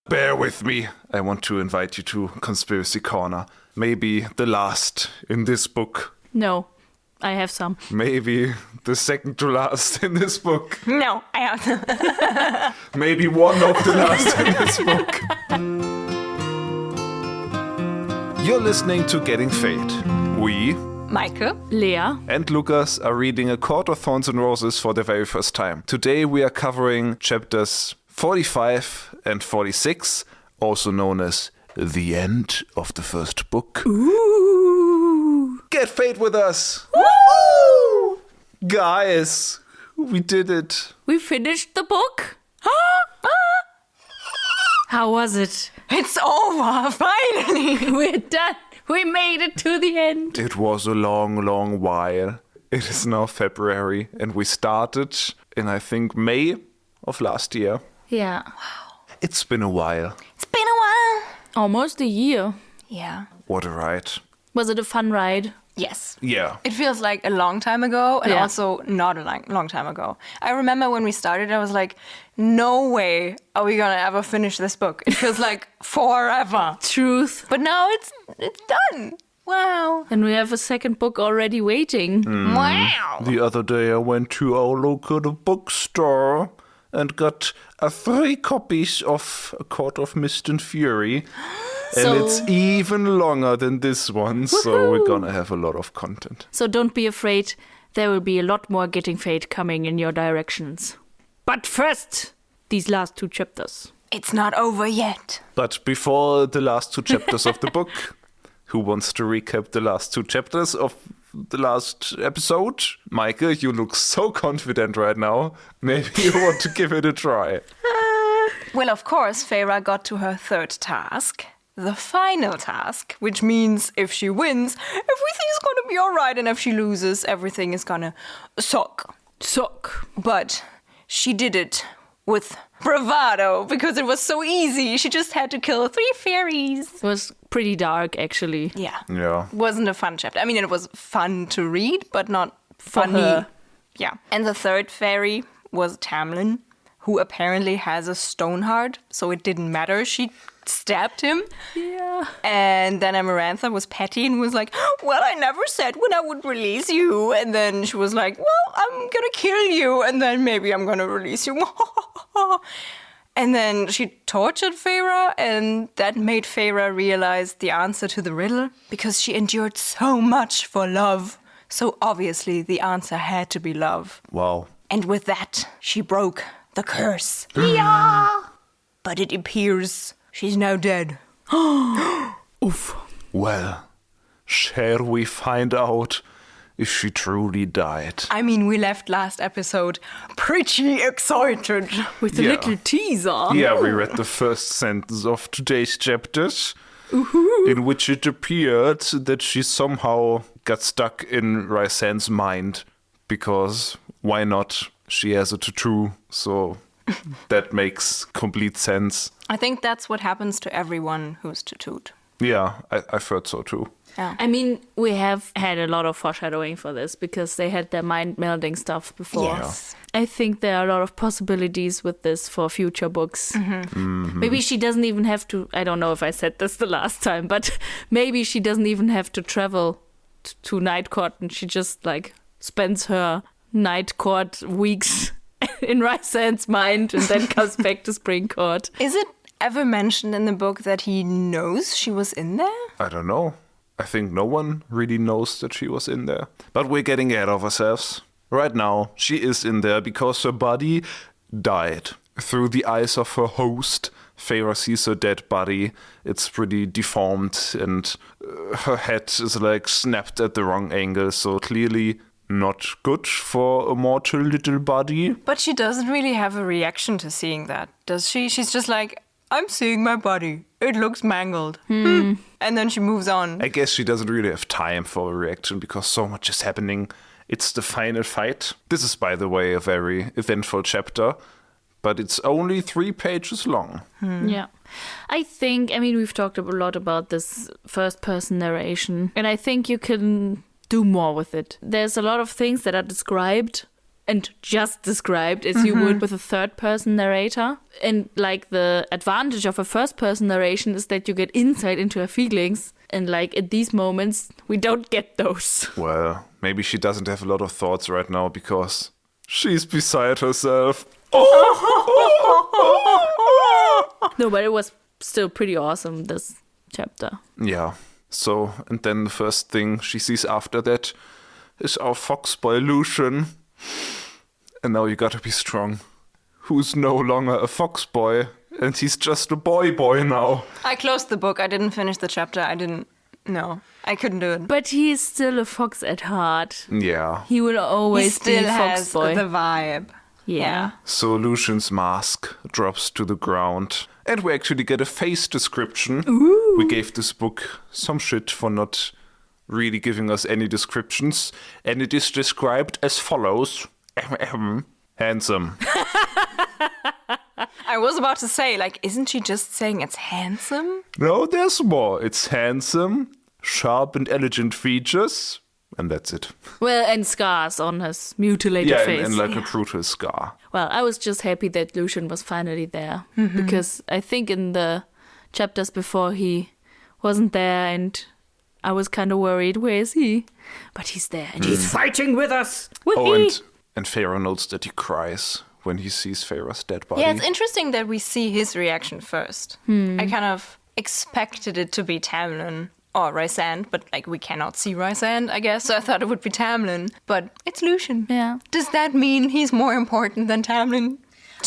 Bear with me. I want to invite you to Conspiracy Corner. Maybe the last in this book. No, I have some. Maybe the second to last in this book. No, I have. Maybe one of the last in this book. You're listening to Getting Fae'd. We, Meike, Lea, and Lukas are reading A Court of Thorns and Roses for the very first time. Today we are covering chapters 45 and 46, also known as the end of the first book. Ooh! Get Fae'd with us! Woo! Guys, we did it. We finished the book? How was it? it's over, finally. We're done. We made it to the end. It was a long, long while. It is now February, and we started in, I think, May of last year. Yeah. It's been a while. It's been a while. Almost a year. Yeah. What a ride. Was it a fun ride? Yes. Yeah. It feels like a long time ago and Yeah. also not a long time ago. I remember when we started, I was like, no way are we going to ever finish this book. It feels like forever. Truth. But now it's done. Wow. And we have a second book already waiting. Wow. The other day I went to our local bookstore and got 3 copies of A Court of Mist and Fury. And So- it's even longer than this one, so we're gonna have a lot of content. So don't be afraid. There will be a lot more Getting Fae'd coming in your directions. But first, these last 2 chapters. It's not over yet. But before the last 2 chapters of the book, who wants to recap the last 2 chapters of the last episode? Meike, you look so confident right now. Maybe you want to give it a try. Well, of course, Feyre got to her 3rd task. The final task, which means if she wins, everything's gonna be alright, and if she loses, everything is gonna suck. Suck. But she did it with bravado because it was so easy. She just had to kill 3 fairies. It was pretty dark, actually. Yeah. Yeah. Wasn't a fun chapter. I mean, it was fun to read, but not For funny. her. Yeah. And the 3rd fairy was Tamlin, who apparently has a stone heart, so it didn't matter. She stabbed him. Yeah. And then Amarantha was petty and was like, well, I never said when I would release you. And then she was like, well, I'm gonna kill you, and then maybe I'm gonna release you. And then she tortured Feyre, and that made Feyre realize the answer to the riddle, because she endured so much for love. So obviously the answer had to be love. Wow. And with that, she broke the curse. Yeah. But it appears she's now dead. Oof. Well, shall we find out if she truly died? I mean, we left last episode pretty excited. With a Yeah. little teaser. Yeah, we read the first sentence of today's chapters, in which it appeared that she somehow got stuck in Rhysand's mind, because why not? She has a tattoo, so that makes complete sense. I think that's what happens to everyone who's tattooed. Yeah, I've heard so too. Yeah. I mean, we have had a lot of foreshadowing for this because they had their mind-melding stuff before. Yes. I think there are a lot of possibilities with this for future books. Maybe she doesn't even have to, I don't know if I said this the last time, but maybe she doesn't even have to travel to Night Court, and she just like spends her Night Court weeks in Rhysand's mind and then comes back to Spring Court. Is it ever mentioned in the book that he knows she was in there? I don't know. I think no one really knows that she was in there. But we're getting ahead of ourselves. Right now, she is in there because her body died. Through the eyes of her host, Feyre sees her dead body. It's pretty deformed, and her head is like snapped at the wrong angle, so clearly not good for a mortal little body. But she doesn't really have a reaction to seeing that, does she? She's just like, I'm seeing my body. It looks mangled. And then she moves on. I guess she doesn't really have time for a reaction because so much is happening. It's the final fight. This is, by the way, a very eventful chapter, but it's only 3 pages long. Yeah. I think, I mean, we've talked a lot about this first-person narration, and I think you can do more with it. There's a lot of things that are described and just described as you would with a third-person narrator. And like the advantage of a first-person narration is that you get insight into her feelings. And like at these moments, we don't get those. Well, maybe she doesn't have a lot of thoughts right now because she's beside herself. No, but it was still pretty awesome, this chapter. Yeah. So, and then the first thing she sees after that is our foxboy Lucian. And now you gotta be strong. Who's no longer a foxboy, and he's just a boy now. I closed the book. I didn't finish the chapter. No, I couldn't do it. But he is still a fox at heart. Yeah. He will He always still be has foxboy. the vibe. Yeah. So Lucian's mask drops to the ground, and we actually get a face description. Ooh. We gave this book some shit for not really giving us any descriptions, and it is described as follows. Handsome. I was about to say, like, isn't she just saying it's handsome? No, there's more. It's handsome, sharp and elegant features, and that's it. Well, and scars on his mutilated Yeah, face. and like a brutal scar. Well, I was just happy that Lucian was finally there. Because I think in the chapters before he wasn't there and I was kind of worried, where is he? But he's there and he's fighting with us. Oh, Whee! and Feyre notes that he cries when he sees Feyre's dead body. Yeah, it's interesting that we see his reaction first. I kind of expected it to be Tamlin or Rhysand, but like we cannot see Rhysand, I guess. So I thought it would be Tamlin, but it's Lucian. Yeah. Does that mean he's more important than Tamlin?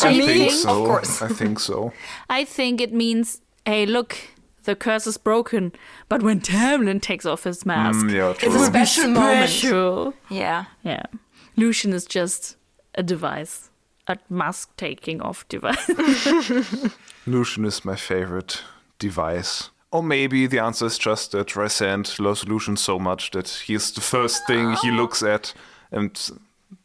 I me, think so. of course. I think so. I think it means, hey, look, the curse is broken. But when Tamlin takes off his mask, Yeah, true. It's a special moment. special. Yeah. Yeah. Lucian is just a device. A mask-taking off device. Lucian is my favorite device. Or maybe the answer is just that Rhysand loves Lucian so much that he is the first thing he looks at, and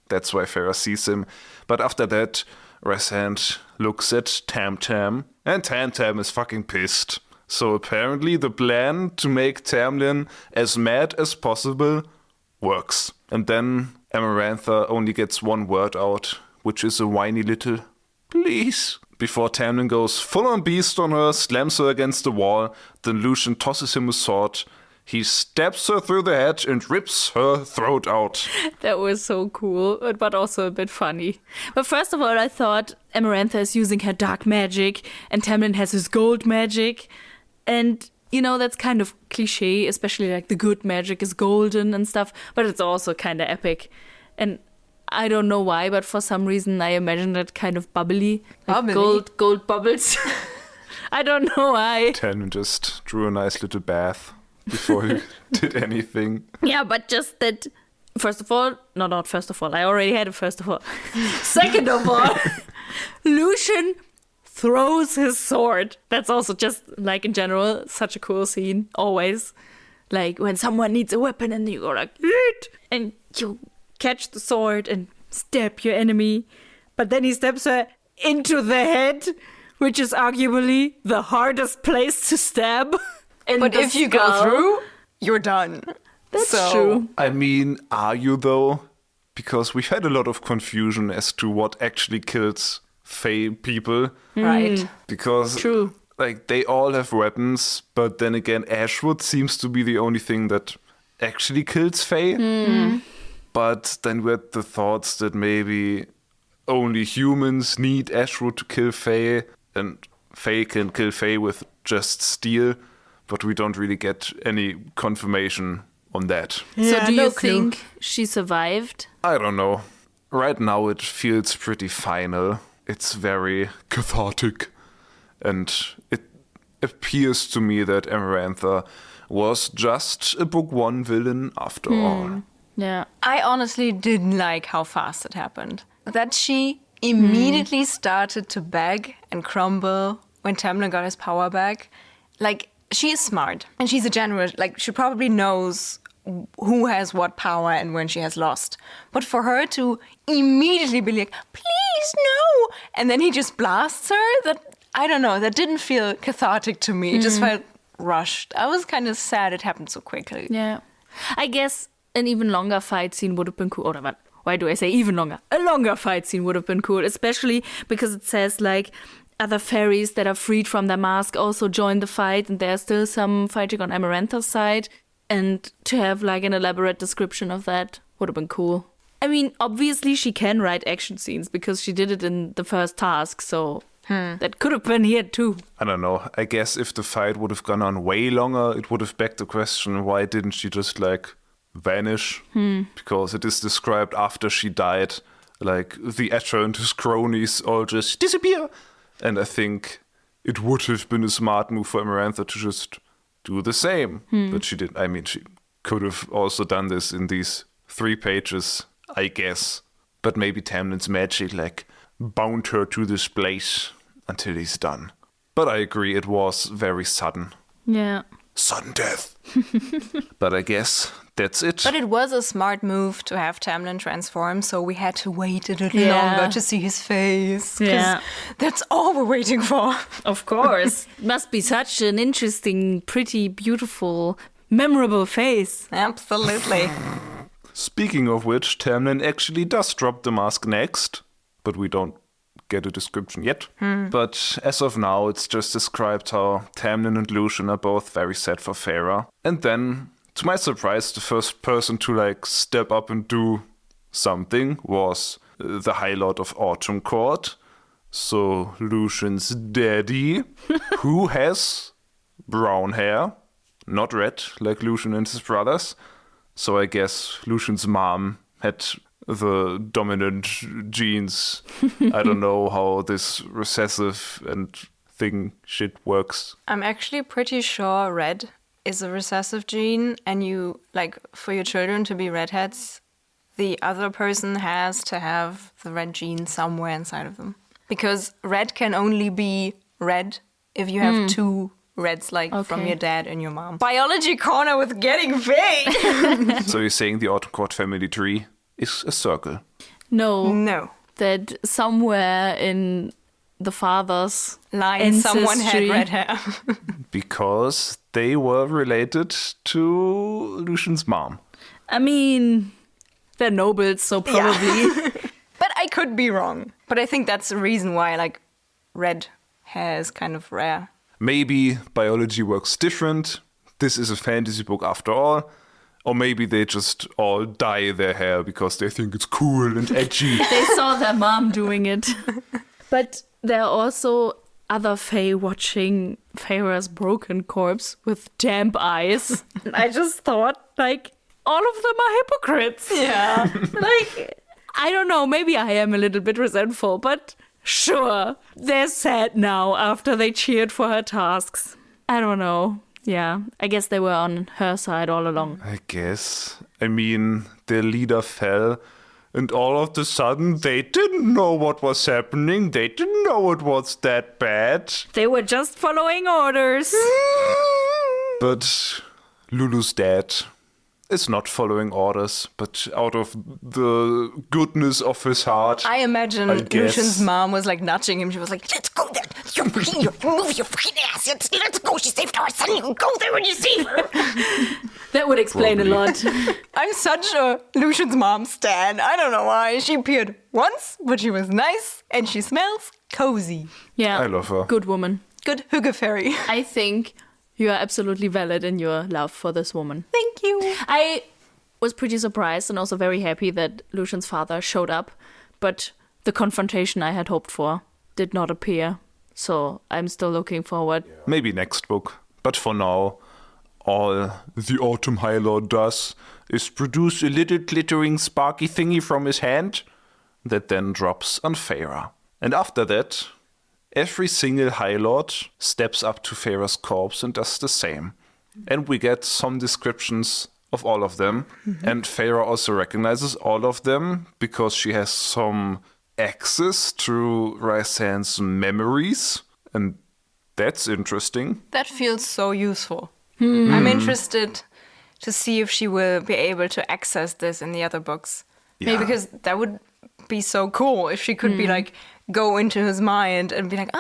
that's why Feyre sees him. But after that, Rhysand looks at Tam, and Tam is fucking pissed. So apparently the plan to make Tamlin as mad as possible works. And then Amarantha only gets one word out, which is a whiny little please. Before Tamlin goes full-on beast on her, slams her against the wall, then Lucian tosses him a sword. He stabs her through the head and rips her throat out. That was so cool, but also a bit funny. But first of all, I thought Amarantha is using her dark magic and Tamlin has his gold magic. And, you know, that's kind of cliche, especially like the good magic is golden and stuff, but it's also kind of epic. And I don't know why, but for some reason I imagined it kind of bubbly. Like Bubbly? gold bubbles. I don't know why. Tamlin just drew a nice little bath before he did anything. Yeah, but just that, first of all, not first of all, I already had a first of all. Second of all, Lucian throws his sword. That's also just, like, in general, such a cool scene, always. Like, when someone needs a weapon and you go like, "Yeet!" and you catch the sword and stab your enemy. But then he stabs her into the head, which is arguably the hardest place to stab. But if you go through, you're done. That's So- true. I mean, are you though? Because we've had a lot of confusion as to what actually kills Fae people. Right. Because True. like they all have weapons, but then again Ashwood seems to be the only thing that actually kills Fae. But then we had the thoughts that maybe only humans need Ashwood to kill Fae, and Fae can kill Fae with just steel, but we don't really get any confirmation on that. So do you no clue. think she survived? I don't know. Right now it feels pretty final. It's very cathartic. And it appears to me that Amarantha was just a book one villain after all. Yeah. I honestly didn't like how fast it happened. That she immediately started to beg and crumble when Tamlin got his power back. Like, she is smart and she's a general. Like, she probably knows who has what power and when she has lost. But for her to immediately be like, please, no! And then he just blasts her, that, I don't know, that didn't feel cathartic to me. It just felt rushed. I was kind of sad it happened so quickly. Yeah. I guess an even longer fight scene would have been cool. why do I say even longer? A longer fight scene would have been cool, especially because it says like other fairies that are freed from their mask also join the fight, and there's still some fighting on Amarantha's side. And to have like an elaborate description of that would have been cool. I mean, obviously she can write action scenes because she did it in the first task, so that could have been here too. I don't know. I guess if the fight would have gone on way longer, it would have begged the question, why didn't she just like vanish? Because it is described after she died, like the Etcher and his cronies all just disappear. And I think it would have been a smart move for Amarantha to just do the same. But she didn't. I mean, she could have also done this in these 3 pages, I guess. But maybe Tamlin's magic like bound her to this place until he's done. But I agree, it was very sudden. Yeah. Sudden death. But I guess that's it. But it was a smart move to have Tamlin transform, so we had to wait a little longer to see his face. Yeah. That's all we're waiting for. Of course. Must be such an interesting, pretty, beautiful, memorable face. Absolutely. Speaking of which, Tamlin actually does drop the mask next, but we don't get a description yet. But as of now, it's just described how Tamlin and Lucian are both very sad for Feyre. And then, to my surprise, the first person to like step up and do something was the High Lord of Autumn Court. So Lucian's daddy, who has brown hair, not red like Lucian and his brothers. So I guess Lucian's mom had the dominant genes. I don't know how this recessive and thing shit works. I'm actually pretty sure red is a recessive gene, and you, like, for your children to be redheads, the other person has to have the red gene somewhere inside of them. Because red can only be red if you have 2 reds, like from your dad and your mom. Biology corner with getting vague! So you're saying the Autumn Court family tree is a circle? No. That somewhere in the father's Line, someone had ancestry. red hair. Because they were related to Lucian's mom. I mean, they're nobles, so probably. But I could be wrong. But I think that's the reason why, like, red hair is kind of rare. Maybe biology works different. This is a fantasy book after all. Or maybe they just all dye their hair because they think it's cool and edgy. They saw their mom doing it. But there are also other Fae watching Feyre's broken corpse with damp eyes. And I just thought, like, all of them are hypocrites. Yeah. Like, I don't know, maybe I am a little bit resentful, but sure, they're sad now after they cheered for her tasks. I don't know. Yeah, I guess they were on her side all along. I guess. I mean, their leader fell, and all of a sudden they didn't know what was happening. They didn't know it was that bad. They were just following orders. But Lulu's dad is not following orders, but out of the goodness of his heart. I imagine I guess. Lucian's mom was like nudging him. She was like, "Let's go there. You move your fucking ass. Let's go. She saved our son. You can go there when you save her." That would explain Probably. a lot. I'm such a Lucian's mom stan. I don't know why. She appeared once, but she was nice and she smells cozy. Yeah, I love her. good woman. Good hygge fairy. I think you are absolutely valid in your love for this woman. Thank you. I was pretty surprised and also very happy that Lucian's father showed up, but the confrontation I had hoped for did not appear. So I'm still looking forward. Maybe next book. But for now, all the Autumn High Lord does is produce a little glittering sparky thingy from his hand that then drops on Feyre. And after that, every single High Lord steps up to Feyre's corpse and does the same. And we get some descriptions of all of them. And Feyre also recognizes all of them because she has some access to Rhysand's memories. And that's interesting. That feels so useful. I'm interested to see if she will be able to access this in the other books. Yeah. Maybe because that would be so cool if she could be like, go into his mind and be like,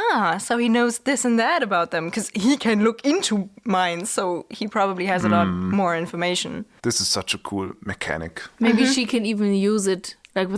so he knows this and that about them. Because he can look into minds, so he probably has a lot more information. This is such a cool mechanic. Maybe she can even use it Like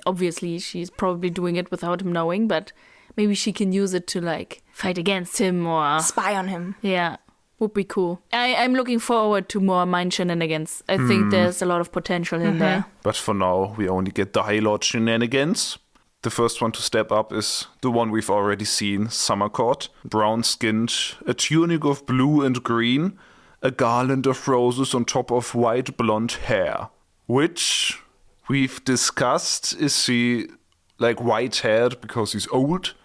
obviously she's probably doing it without him knowing, but maybe she can use it to like fight against him or spy on him. Yeah, would be cool. I'm looking forward to more mind shenanigans. I think there's a lot of potential in there. But for now, we only get the High Lord shenanigans. The first one to step up is the one we've already seen, Summercourt. Brown-skinned, a tunic of blue and green, a garland of roses on top of white blonde hair. Which we've discussed, is she like white-haired because he's old?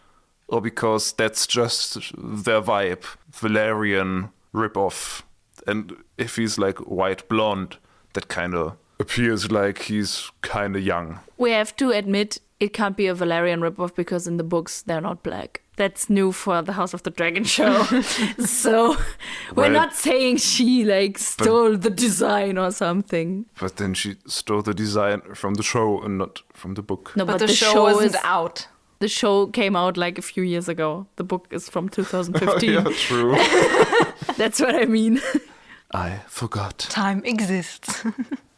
Or because that's just their vibe, Valerian ripoff. And if he's like white blonde, that kind of appears like he's kind of young. We have to admit it can't be a Valerian ripoff because in the books they're not black. That's new for the House of the Dragon show. So we're not saying she like stole the design or something. But then she stole the design from the show and not from the book. No, but the show isn't out. The show came out like a few years ago. The book is from 2015. Yeah, true. That's what I mean. I forgot. Time exists.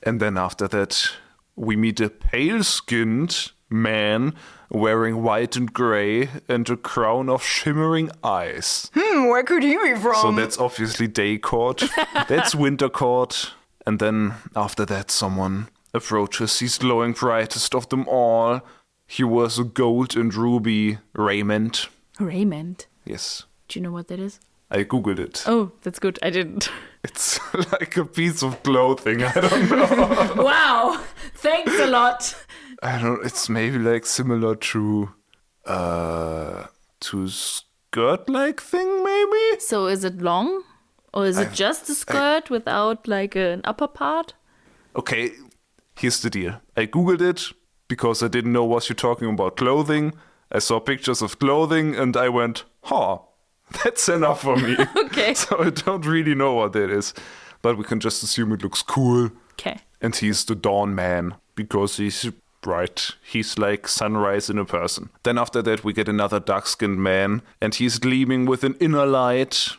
And then after that, we meet a pale-skinned man wearing white and grey and a crown of shimmering eyes. Where could he be from? So that's obviously Day Court. That's Winter Court. And then after that, someone approaches. He's glowing brightest of them all. He wears a gold and ruby raiment. Raiment? Yes. Do you know what that is? I googled it. Oh, that's good. I didn't. It's like a piece of clothing. I don't know. Wow. Thanks a lot. I don't. It's maybe like similar to skirt-like thing, maybe. So is it long, or is it just a skirt without like an upper part? Okay, here's the deal. I googled it because I didn't know what you're talking about clothing. I saw pictures of clothing and I went, that's enough for me. Okay. So I don't really know what that is. But we can just assume it looks cool. Okay. And he's the Dawn Man because he's bright. He's like sunrise in a person. Then after that we get another dark-skinned man and he's gleaming with an inner light.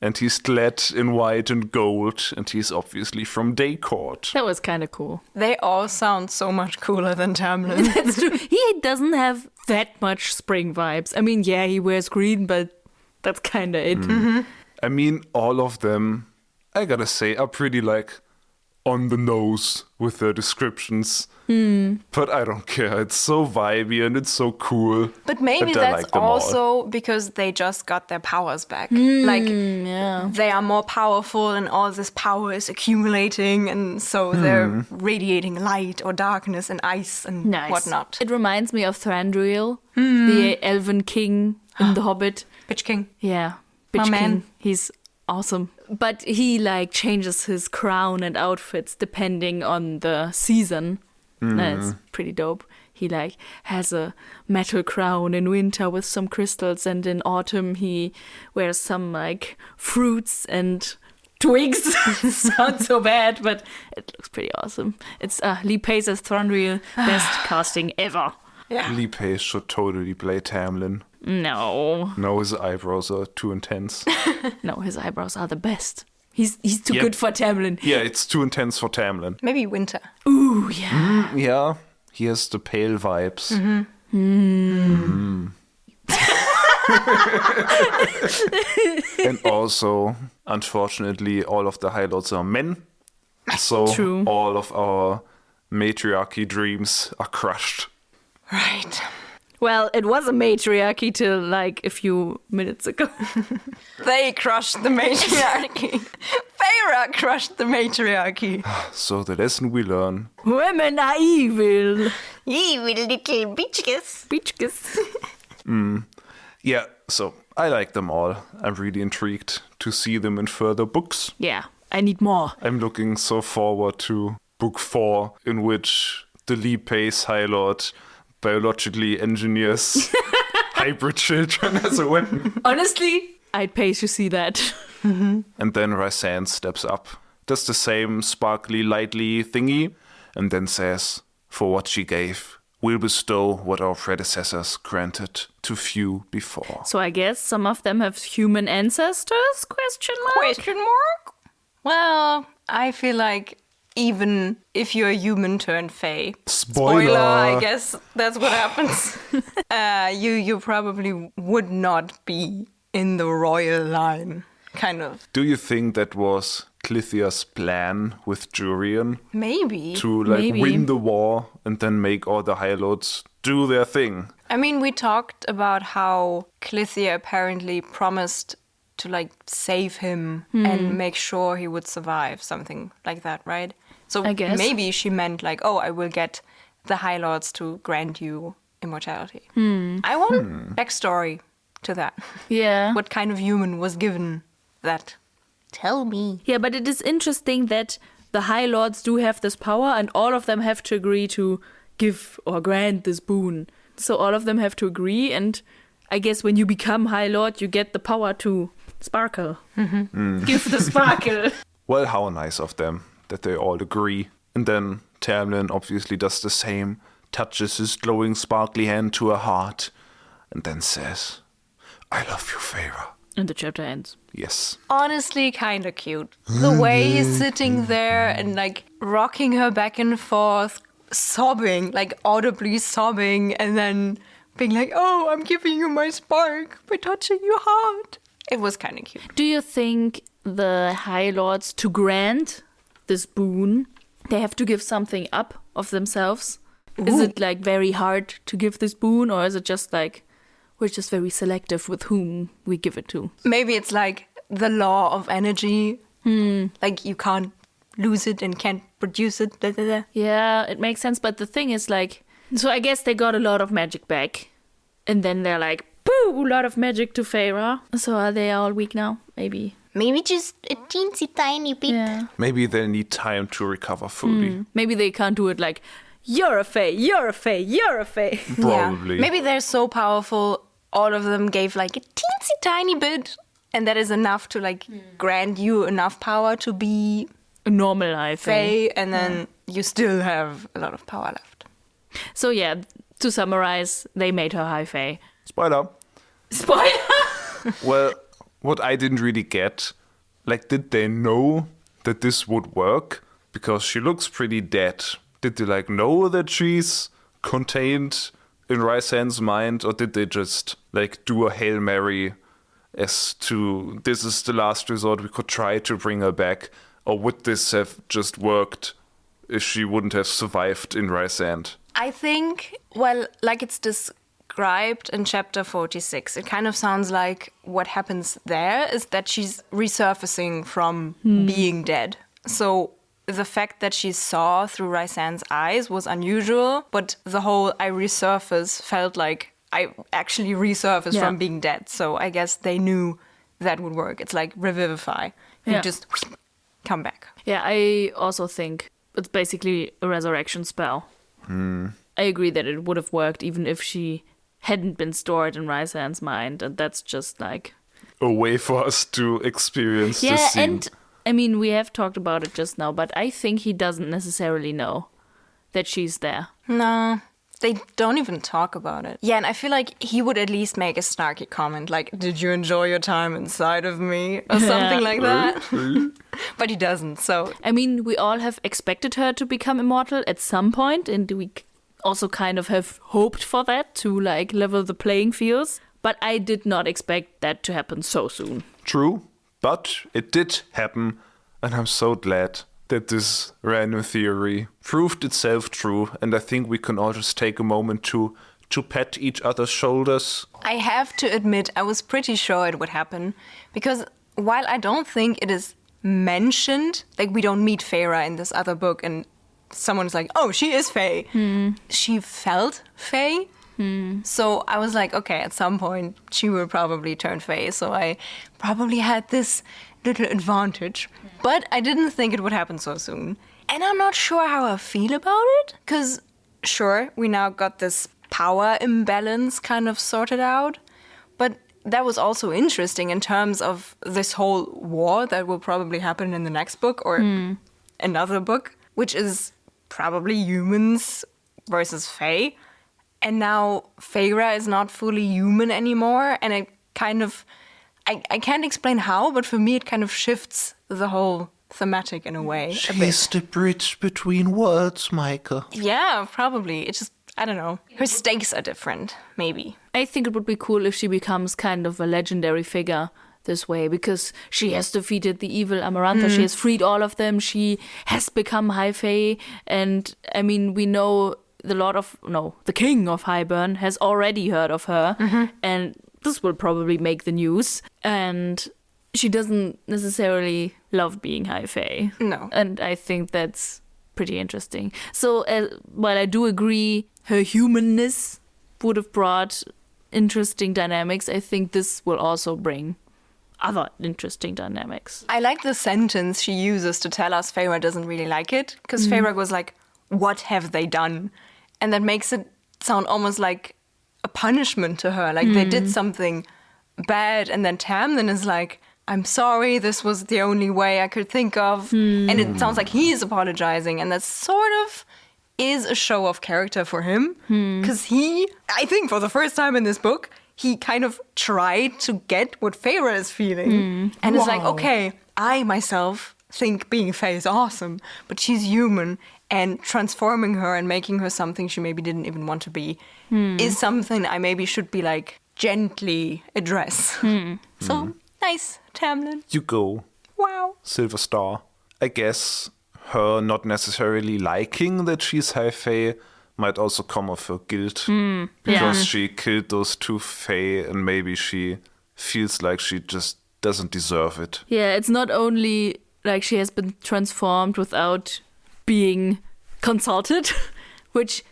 And he's clad in white and gold, and he's obviously from Day Court. That was kind of cool. They all sound so much cooler than Tamlin. That's true. He doesn't have that much spring vibes. I mean, yeah, he wears green, but that's kind of it. Mm-hmm. I mean, all of them, I gotta say, are pretty like on the nose with their descriptions. But I don't care. It's so vibey and it's so cool. But maybe and I that's like them all. also because they just got their powers back. They are more powerful and all this power is accumulating and so they're radiating light or darkness and ice and whatnot. It reminds me of Thranduil, the elven king in The Hobbit. Bitch King. Yeah, My Bitch man. King. He's awesome. But he like changes his crown and outfits depending on the season. That's pretty dope. He like has a metal crown in winter with some crystals, and in autumn he wears some like fruits and twigs. Sounds so bad, but it looks pretty awesome. It's Lee Pace as Thranduil, best casting ever. Yeah. Lee Pace should totally play Tamlin. No, His eyebrows are too intense. no, his eyebrows are the best. He's too good for Tamlin. Yeah, it's too intense for Tamlin. Maybe Winter. Ooh, yeah. Yeah, he has the pale vibes. And also, unfortunately, all of the High Lords are men. So True. all of our matriarchy dreams are crushed. Right. Well, it was a matriarchy till like a few minutes ago. They crushed the matriarchy. Feyre crushed the matriarchy. So the lesson we learn. Women are evil. Evil little bitches. Bitches. Yeah, so I like them all. I'm really intrigued to see them in further books. Yeah, I need more. I'm looking so forward to book 4, in which the Lee Pace High Lord biologically engineers hybrid children as a weapon. Honestly, I'd pay to see that. And then Rhysand steps up, does the same sparkly, lightly thingy, and then says, "For what she gave, we'll bestow what our predecessors granted to few before." So I guess some of them have human ancestors? Question mark? Question mark? Well, I feel like even if you're a human turned Fae. Spoiler! I guess that's what happens. You probably would not be in the royal line, kind of. Do you think that was Clithia's plan with Jurian? Maybe. To win the war and then make all the High Lords do their thing. I mean, we talked about how Clithia apparently promised to save him and make sure he would survive, something like that, right? So I guess. Maybe she meant I will get the High Lords to grant you immortality. I want backstory to that. Yeah. What kind of human was given that? Tell me. Yeah, but it is interesting that the High Lords do have this power and all of them have to agree to give or grant this boon. So all of them have to agree, and I guess when you become High Lord, you get the power to sparkle. Give the sparkle. Well, how nice of them that they all agree. And then Tamlin obviously does the same, touches his glowing sparkly hand to her heart, and then says, I love you, Feyre. And the chapter ends. Yes. Honestly, kind of cute. The way he's sitting there and rocking her back and forth, sobbing, audibly sobbing, and then being oh, I'm giving you my spark by touching your heart. It was kind of cute. Do you think the High Lords, to grant this boon, they have to give something up of themselves? Ooh. Is it very hard to give this boon, or is it just we're just very selective with whom we give it to? Maybe it's the law of energy. You can't lose it and can't produce it. Blah, blah, blah. Yeah, it makes sense. But the thing is so I guess they got a lot of magic back. And then they're boo, a lot of magic to Feyre. So are they all weak now? Maybe. Maybe just a teensy tiny bit. Yeah. Maybe they need time to recover fully. Maybe they can't do it you're a Fae, you're a Fae, you're a Fae. Probably. Yeah. Maybe they're so powerful, all of them gave a teensy tiny bit. And that is enough to grant you enough power to be a normal Fae. And then you still have a lot of power left. So yeah, to summarize, they made her High Fae. Spoiler. Well, what I didn't really get, did they know that this would work? Because she looks pretty dead. Did they know that she's contained in Rhysand's mind, or did they just do a Hail Mary as to this is the last resort, we could try to bring her back? Or would this have just worked if she wouldn't have survived in Rhysand? I think, it's described in chapter 46, it kind of sounds like what happens there is that she's resurfacing from being dead. So the fact that she saw through Rhysand's eyes was unusual, but the whole I resurface felt like I actually resurfaced from being dead. So I guess they knew that would work. It's like revivify. You just come back. Yeah, I also think it's basically a resurrection spell. I agree that it would have worked even if she hadn't been stored in Rhysand's mind, and that's just a way for us to experience this scene. And I mean, we have talked about it just now, but I think he doesn't necessarily know that she's there. No, they don't even talk about it. Yeah, and I feel like he would at least make a snarky comment, did you enjoy your time inside of me? Or something like that. But he doesn't, so... I mean, we all have expected her to become immortal at some point, and we also kind of have hoped for that to, level the playing fields. But I did not expect that to happen so soon. True, but it did happen, and I'm so glad that this random theory proved itself true, and I think we can all just take a moment to pat each other's shoulders. I have to admit, I was pretty sure it would happen, because while I don't think it is mentioned, we don't meet Feyre in this other book, and someone's oh, she is Fae. She felt Fae. So I was okay, at some point she will probably turn Fae, so I probably had this little advantage. But I didn't think it would happen so soon. And I'm not sure how I feel about it, because sure, we now got this power imbalance kind of sorted out, but that was also interesting in terms of this whole war that will probably happen in the next book or another book, which is probably humans versus Fae. And now Feyre is not fully human anymore, and it kind of... I can't explain how, but for me it kind of shifts the whole thematic in a way. She's the bridge between worlds, Meike. Yeah, probably. It's just, I don't know. Her stakes are different, maybe. I think it would be cool if she becomes kind of a legendary figure this way, because she has defeated the evil Amarantha. She has freed all of them. She has become High Fae. And I mean, we know the King of Highburn has already heard of her. And this will probably make the news. And she doesn't necessarily love being High Fae. No. And I think that's pretty interesting. So while I do agree her humanness would have brought interesting dynamics, I think this will also bring other interesting dynamics. I like the sentence she uses to tell us Feyre doesn't really like it, because Feyre was like, what have they done? And that makes it sound almost like a punishment to her, like they did something bad, and then Tamlin is like, I'm sorry, this was the only way I could think of. And it sounds like he is apologizing, and that sort of is a show of character for him, because I think for the first time in this book, he kind of tried to get what Feyre is feeling. And it's like, okay, I myself think being Fae is awesome, but she's human, and transforming her and making her something she maybe didn't even want to be is something I maybe should be like gently address. So, nice, Tamlin. You go. Wow. Silver Star. I guess her not necessarily liking that she's High Fae might also come of her guilt. Because she killed those two Fae, and maybe she feels like she just doesn't deserve it. Yeah, it's not only like she has been transformed without being consulted, which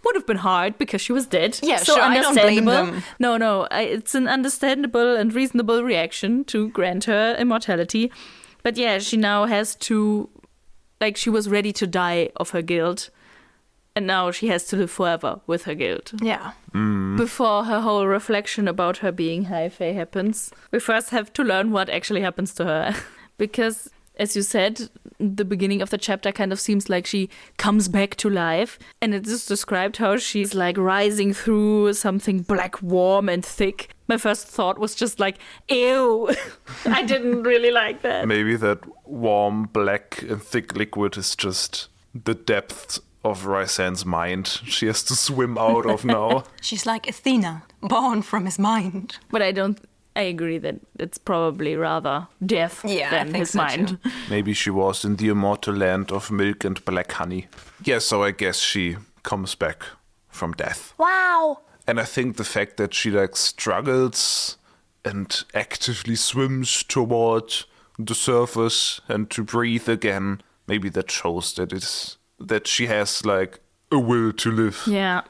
would have been hard because she was dead. Yeah, so sure, I don't blame them. No, it's an understandable and reasonable reaction to grant her immortality. But yeah, she now has to, like, she was ready to die of her guilt. And now she has to live forever with her guilt. Yeah. Before her whole reflection about her being High Fae happens, we first have to learn what actually happens to her. Because, as you said, the beginning of the chapter kind of seems like she comes back to life. And it is described how she's like rising through something black, warm and thick. My first thought was just like, ew. I didn't really like that. Maybe that warm, black and thick liquid is just the depth of Rhysand's mind she has to swim out of now. She's like Athena, born from his mind. But I agree that it's probably rather death than his mind. Too. Maybe she was in the immortal land of milk and black honey. Yeah, so I guess she comes back from death. Wow. And I think the fact that she like struggles and actively swims toward the surface and to breathe again, maybe that shows that she has like a will to live,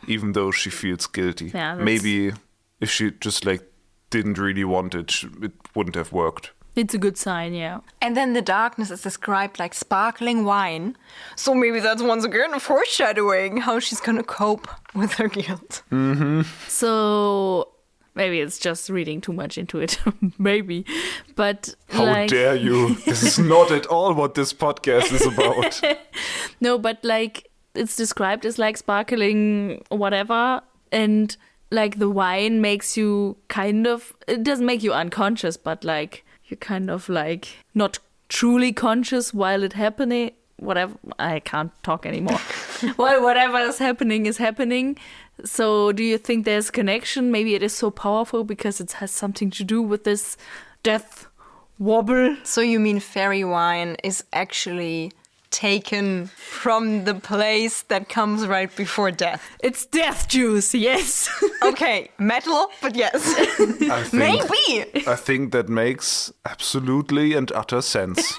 even though she feels guilty. Yeah, maybe if she just like didn't really want it, it wouldn't have worked. It's a good sign, yeah. And then the darkness is described like sparkling wine. So maybe that's once again foreshadowing how she's gonna cope with her guilt. So maybe it's just reading too much into it. Maybe. But how dare you? This is not at all what this podcast is about. No, but like it's described as like sparkling whatever, and like the wine makes you it doesn't make you unconscious, but like you're kind of like not truly conscious while it's happening. Whatever, I can't talk anymore. Well, whatever is happening. So do you think there's connection? Maybe it is so powerful because it has something to do with this death wobble. So you mean fairy wine is actually taken from the place that comes right before death? It's death juice, yes. Okay, metal, but yes. Maybe. I think that makes absolutely and utter sense.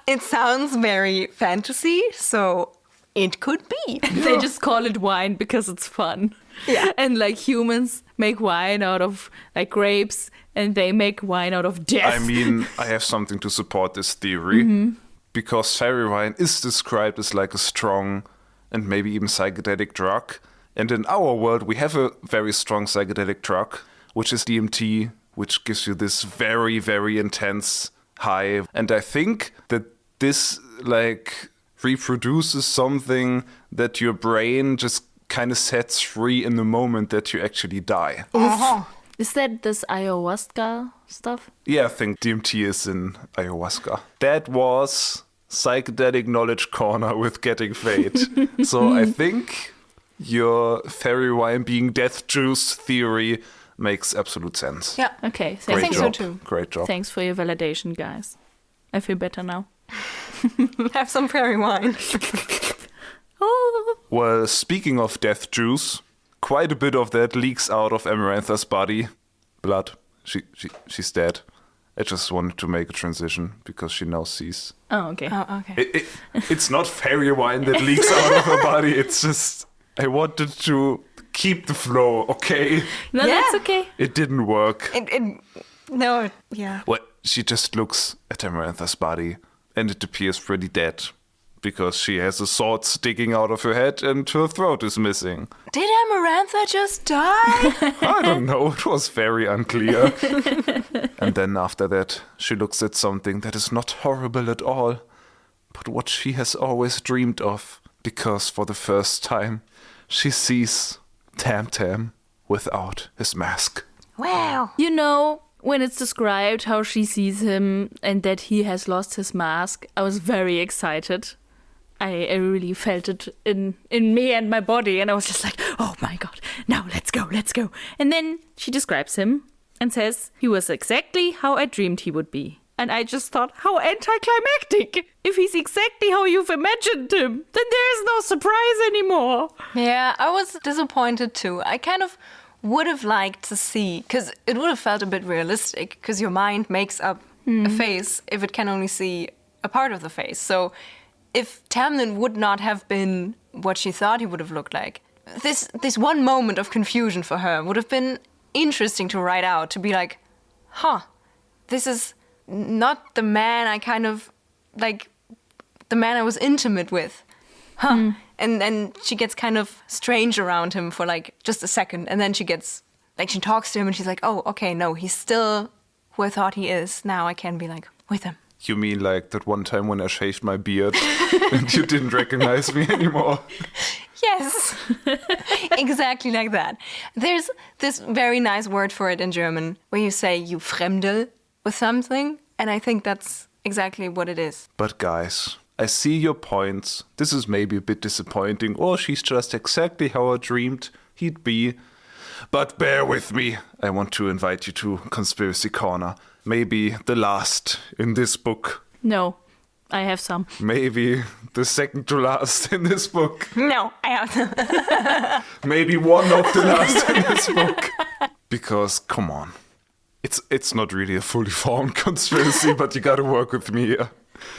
It sounds very fantasy, so it could be. They just call it wine because it's fun. Yeah. And like humans make wine out of like grapes, and they make wine out of death. I mean, I have something to support this theory. Because fairy wine is described as like a strong and maybe even psychedelic drug. And in our world, we have a very strong psychedelic drug, which is DMT, which gives you this very, very intense high. And I think that this like reproduces something that your brain just kind of sets free in the moment that you actually die. Is that this ayahuasca stuff? Yeah, I think DMT is in ayahuasca. That was psychedelic knowledge corner with getting Fae'd. So I think your fairy wine being death juice theory makes absolute sense. Yeah. Okay, I think so too. Great job. Thanks for your validation, guys. I feel better now. Have some fairy wine. Oh. Well, speaking of death juice, quite a bit of that leaks out of Amarantha's body. Blood. She's dead. I just wanted to make a transition because she now sees. Oh, okay. Oh, okay. It's not fairy wine that leaks out of her body. It's just I wanted to keep the flow, okay? No, Yeah. that's okay. It didn't work. No, yeah. Well, she just looks at Amarantha's body and it appears pretty dead because she has a sword sticking out of her head and her throat is missing. Did Amarantha just die? I don't know, it was very unclear. And then after that, she looks at something that is not horrible at all, but what she has always dreamed of, because for the first time, she sees Tam Tam without his mask. Wow. You know, when it's described how she sees him and that he has lost his mask, I was very excited. I really felt it in me and my body, and I was just like, oh my god, now let's go. And then she describes him and says, he was exactly how I dreamed he would be. And I just thought, how anticlimactic. If he's exactly how you've imagined him, then there is no surprise anymore. Yeah, I was disappointed too. I kind of would have liked to see, because it would have felt a bit realistic, because your mind makes up a face if it can only see a part of the face. So if Tamlin would not have been what she thought he would have looked like, this one moment of confusion for her would have been interesting to write out, to be like, this is not the man I kind of, like, the man I was intimate with. And then she gets kind of strange around him for, like, just a second. And then she gets, like, she talks to him and she's like, oh, okay, no, he's still who I thought he is. Now I can be, like, with him. You mean like that one time when I shaved my beard and you didn't recognize me anymore? Yes, exactly like that. There's this very nice word for it in German where you say you fremdel with something, and I think that's exactly what it is. But guys, I see your points. This is maybe a bit disappointing, or she's just exactly how I dreamed he'd be. But bear with me. I want to invite you to Conspiracy Corner. Maybe the last in this book. No, I have some. Maybe the second to last in this book. No, I have. Maybe one of the last in this book. Because, come on. It's not really a fully formed conspiracy, but you gotta work with me here.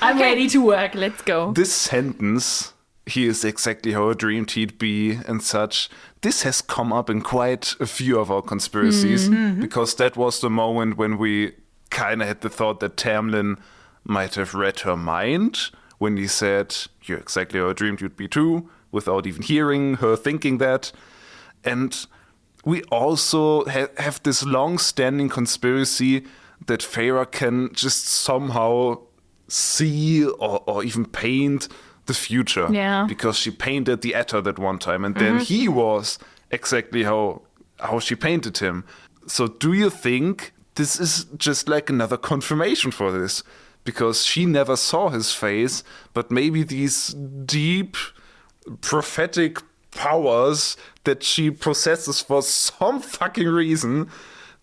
I'm ready to work. Let's go. This sentence, he is exactly how I dreamed he'd be and such, this has come up in quite a few of our conspiracies, because that was the moment when we kind of had the thought that Tamlin might have read her mind when he said, you're exactly how I dreamed you'd be too, without even hearing her thinking that. And we also have this long-standing conspiracy that Feyre can just somehow see or even paint the future. Yeah. Because she painted the Atar that one time, and then he was exactly how she painted him. So do you think this is just like another confirmation for this? Because she never saw his face, but maybe these deep prophetic powers that she possesses for some fucking reason,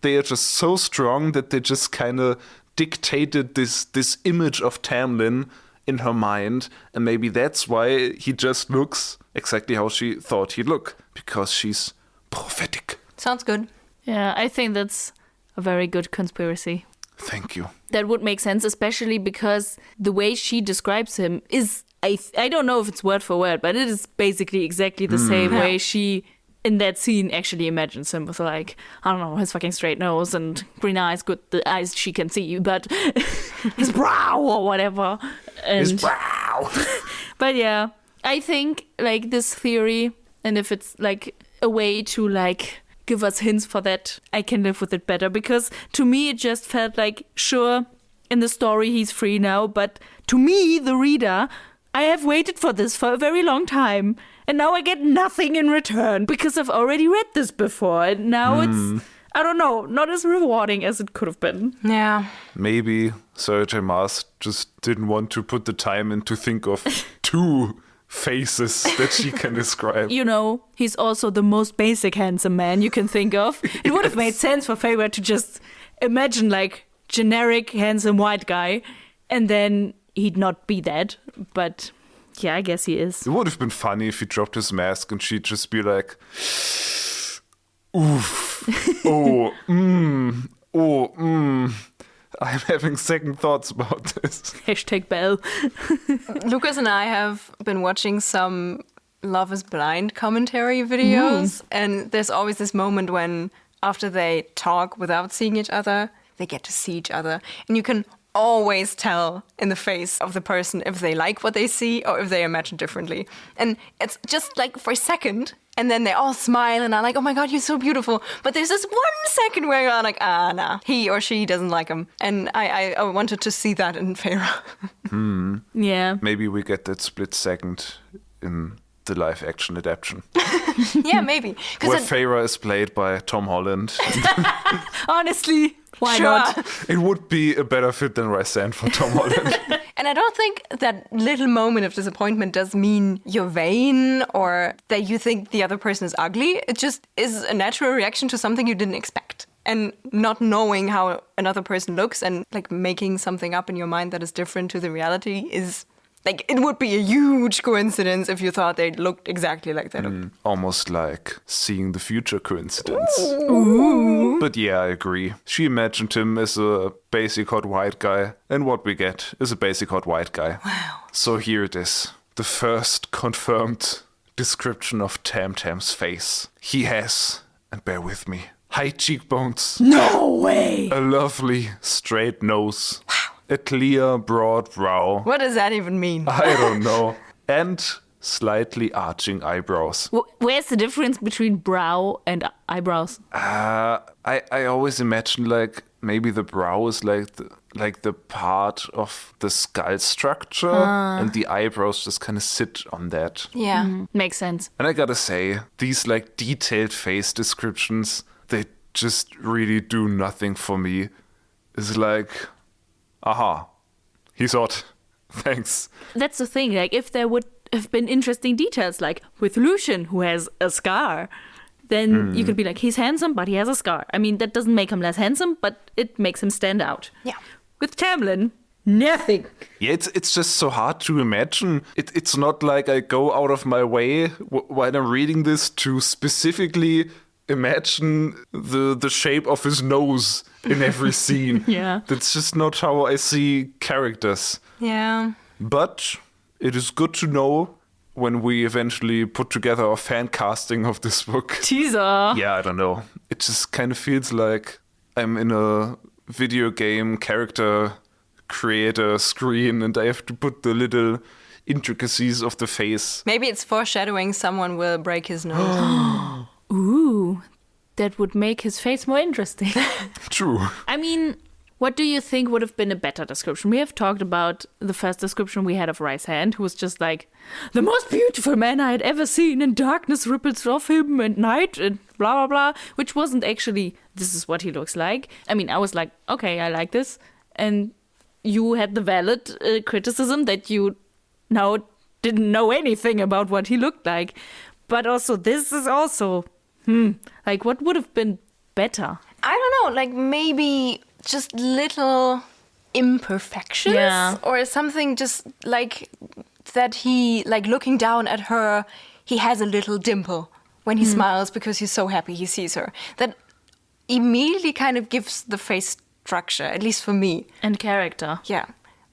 they are just so strong that they just kind of dictated this image of Tamlin in her mind, and maybe that's why he just looks exactly how she thought he'd look, because she's prophetic. Sounds good. Yeah, I think that's a very good conspiracy. Thank you. That would make sense, especially because the way she describes him is, I don't know if it's word for word, but it is basically exactly the same way she, in that scene, actually imagines him with, like, I don't know, his fucking straight nose and green eyes, good, the eyes she can see, but his brow or whatever. And, His brow! But yeah, I think, like, this theory, and if it's, like, a way to, like, give us hints for that, I can live with it better, because to me it just felt like, sure, in the story he's free now, but to me, the reader, I have waited for this for a very long time, and now I get nothing in return because I've already read this before, and now I don't know, not as rewarding as it could have been. Yeah. Maybe Sarah J. Maas just didn't want to put the time in to think of 2 faces that she can describe. You know, he's also the most basic handsome man you can think of. It would have made sense for Feyre to just imagine like generic handsome white guy, and then he'd not be that. But yeah, I guess he is. It would have been funny if he dropped his mask and she'd just be like, oof, I'm having second thoughts about this. Hashtag Belle. Lukas and I have been watching some Love is Blind commentary videos, and there's always this moment when, after they talk without seeing each other, they get to see each other. And you can always tell in the face of the person if they like what they see or if they imagine differently. And it's just like for a second, and then they all smile and are like, oh my God, you're so beautiful. But there's this 1 second where you're like, nah, he or she doesn't like him. And I wanted to see that in Feyre. Yeah. Maybe we get that split second in the live action adaptation. Yeah, maybe. Where Feyre is played by Tom Holland. Honestly, why Sure. not? It would be a better fit than Rhysand for Tom Holland. And I don't think that little moment of disappointment does mean you're vain or that you think the other person is ugly. It just is a natural reaction to something you didn't expect. And not knowing how another person looks and like making something up in your mind that is different to the reality is like, it would be a huge coincidence if you thought they looked exactly like they looked. Almost like seeing the future coincidence. Ooh. But yeah, I agree. She imagined him as a basic hot white guy, and what we get is a basic hot white guy. Wow. So here it is. The first confirmed description of Tam Tam's face. He has, and bear with me, high cheekbones. No way. A lovely straight nose. A clear, broad brow. What does that even mean? I don't know. And slightly arching eyebrows. Where's the difference between brow and eyebrows? I always imagine like maybe the brow is like the part of the skull structure, and the eyebrows just kind of sit on that. Yeah. Makes sense. And I gotta say, these like detailed face descriptions, they just really do nothing for me. It's like, aha, he's hot. Thanks. That's the thing. Like, if there would have been interesting details, like with Lucian, who has a scar, then you could be like, he's handsome, but he has a scar. I mean, that doesn't make him less handsome, but it makes him stand out. Yeah. With Tamlin, nothing. Yeah, it's just so hard to imagine. It's not like I go out of my way while I'm reading this to specifically imagine the shape of his nose in every scene. Yeah. That's just not how I see characters. Yeah. But it is good to know when we eventually put together a fan casting of this book. Teaser. Yeah, I don't know. It just kind of feels like I'm in a video game character creator screen and I have to put the little intricacies of the face. Maybe it's foreshadowing someone will break his nose. Ooh, that would make his face more interesting. True. I mean, what do you think would have been a better description? We have talked about the first description we had of Rhysand, who was just like, the most beautiful man I had ever seen, and darkness ripples off him, and night, and blah, blah, blah, which wasn't actually, this is what he looks like. I mean, I was like, okay, I like this. And you had the valid criticism that you now didn't know anything about what he looked like. But also, this is also, like, what would have been better? I don't know, like maybe just little imperfections or something, just like that he, like looking down at her, he has a little dimple when he smiles because he's so happy he sees her. That immediately kind of gives the face structure, at least for me. And character. Yeah.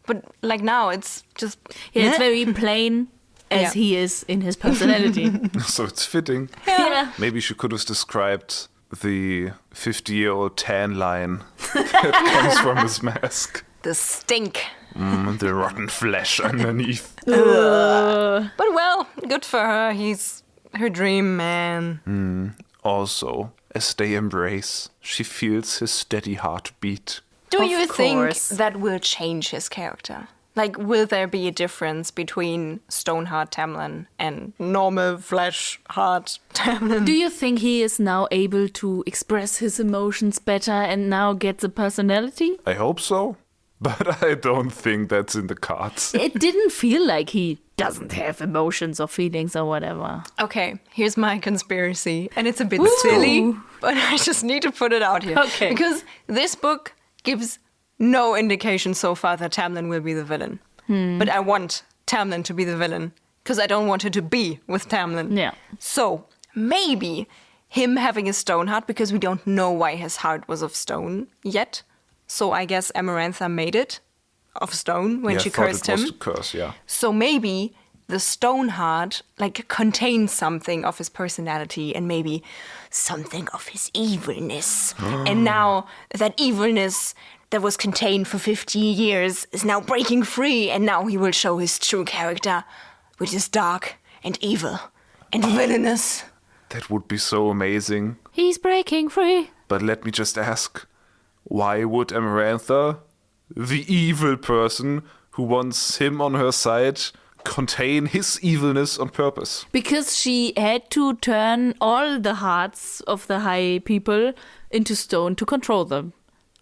But like now it's just... Yeah, it's very plain as he is in his personality. So it's fitting. Yeah. Maybe she could have described the 50-year-old tan line that comes from his mask. The stink. And the rotten flesh underneath. But well, good for her. He's her dream man. Also, as they embrace, she feels his steady heartbeat. Do Of you course. think that will change his character? Like, will there be a difference between Stoneheart Tamlin and normal flesh-heart Tamlin? Do you think he is now able to express his emotions better and now gets a personality? I hope so. But I don't think that's in the cards. It didn't feel like he doesn't have emotions or feelings or whatever. Okay, here's my conspiracy. And it's a bit silly, but I just need to put it out here. Okay. Because this book gives no indication so far that Tamlin will be the villain. But I want Tamlin to be the villain. Because I don't want her to be with Tamlin. Yeah. So, maybe him having a stone heart, because we don't know why his heart was of stone yet. So I guess Amarantha made it of stone when she cursed him. Was the curse, yeah. So maybe the stone heart like contains something of his personality and maybe something of his evilness. And now that evilness that was contained for 50 years is now breaking free, and now he will show his true character, which is dark and evil and villainous. That would be so amazing. He's breaking free. But let me just ask, why would Amarantha, the evil person who wants him on her side, contain his evilness on purpose? Because she had to turn all the hearts of the high people into stone to control them.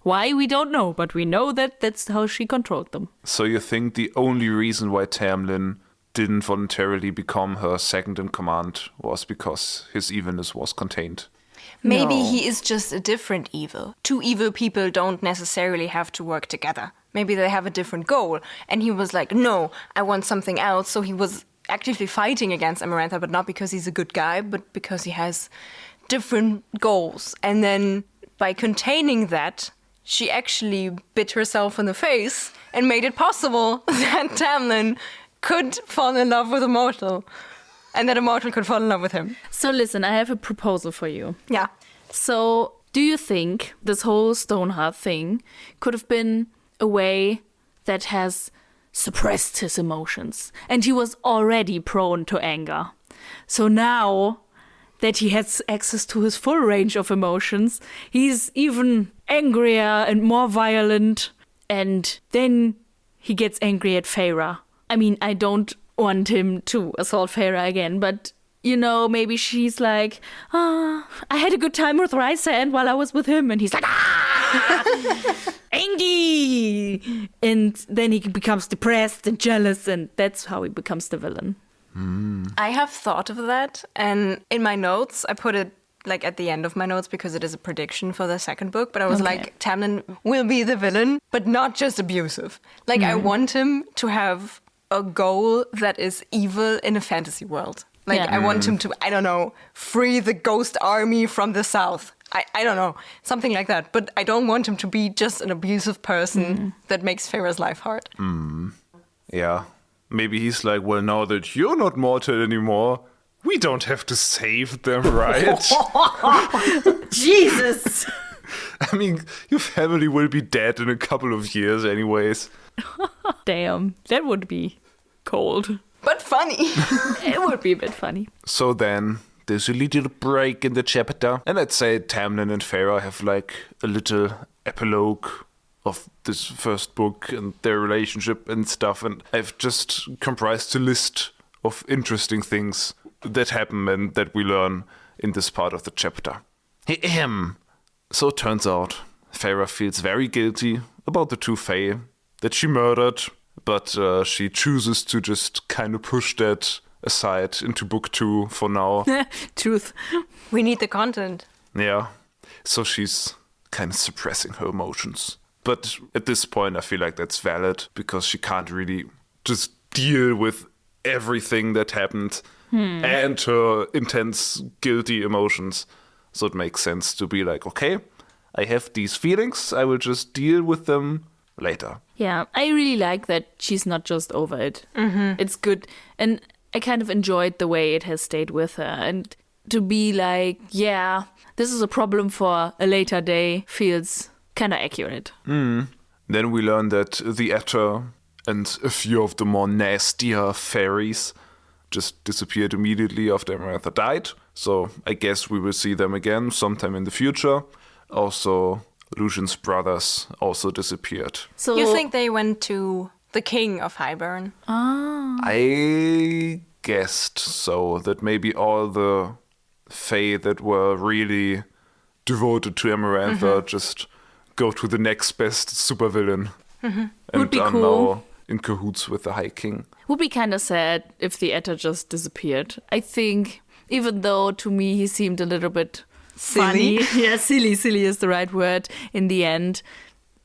Why, we don't know, but we know that that's how she controlled them. So you think the only reason why Tamlin didn't voluntarily become her second in command was because his evilness was contained? Maybe No. he is just a different evil. Two evil people don't necessarily have to work together. Maybe they have a different goal. And he was like, no, I want something else. So he was actively fighting against Amarantha, but not because he's a good guy, but because he has different goals. And then by containing that, she actually bit herself in the face and made it possible that Tamlin could fall in love with a mortal. And that a mortal could fall in love with him. So listen, I have a proposal for you. Yeah. So, do you think this whole Stoneheart thing could have been a way that has suppressed his emotions? And he was already prone to anger. So now that he has access to his full range of emotions, he's even angrier and more violent. And then he gets angry at Feyre. I mean, I don't want him to assault Feyre again, but you know, maybe she's like, I had a good time with Rhysand while I was with him, and he's like, angry, and then he becomes depressed and jealous, and that's how he becomes the villain. I have thought of that, and in my notes, I put it like at the end of my notes because it is a prediction for the second book, but I was like, Tamlin will be the villain, but not just abusive. Like, I want him to have a goal that is evil in a fantasy world. Like, Yeah. I want him to, I don't know, free the ghost army from the south. I don't know, something like that. But I don't want him to be just an abusive person that makes Feyre's life hard. Yeah. Maybe he's like, well, now that you're not mortal anymore, we don't have to save them, right? Jesus! I mean, your family will be dead in a couple of years anyways. Damn, that would be cold. But funny. It would be a bit funny. So then, there's a little break in the chapter, and I'd say Tamlin and Feyre have like a little epilogue of this first book and their relationship and stuff, and I've just comprised a list of interesting things that happen and that we learn in this part of the chapter. So it turns out Feyre feels very guilty about the two Fae that she murdered, but she chooses to just kind of push that aside into book 2 for now. Truth. We need the content. Yeah, so she's kind of suppressing her emotions. But at this point, I feel like that's valid because she can't really just deal with everything that happened and her intense, guilty emotions. So it makes sense to be like, okay, I have these feelings, I will just deal with them later. Yeah, I really like that she's not just over it. It's good. And I kind of enjoyed the way it has stayed with her. And to be like, yeah, this is a problem for a later day feels kind of accurate. Then we learn that the Atter and a few of the more nastier fairies just disappeared immediately after Amarantha died. So I guess we will see them again sometime in the future. Also, Lucian's brothers also disappeared. So You think they went to the king of Highburn. I guessed so, that maybe all the Fae that were really devoted to Amarantha just go to the next best supervillain. And Would be are cool. now in cahoots with the High King. Would be kind of sad if the Etta just disappeared. I think, even though to me he seemed a little bit Silly. funny. Yeah, silly is the right word in the end.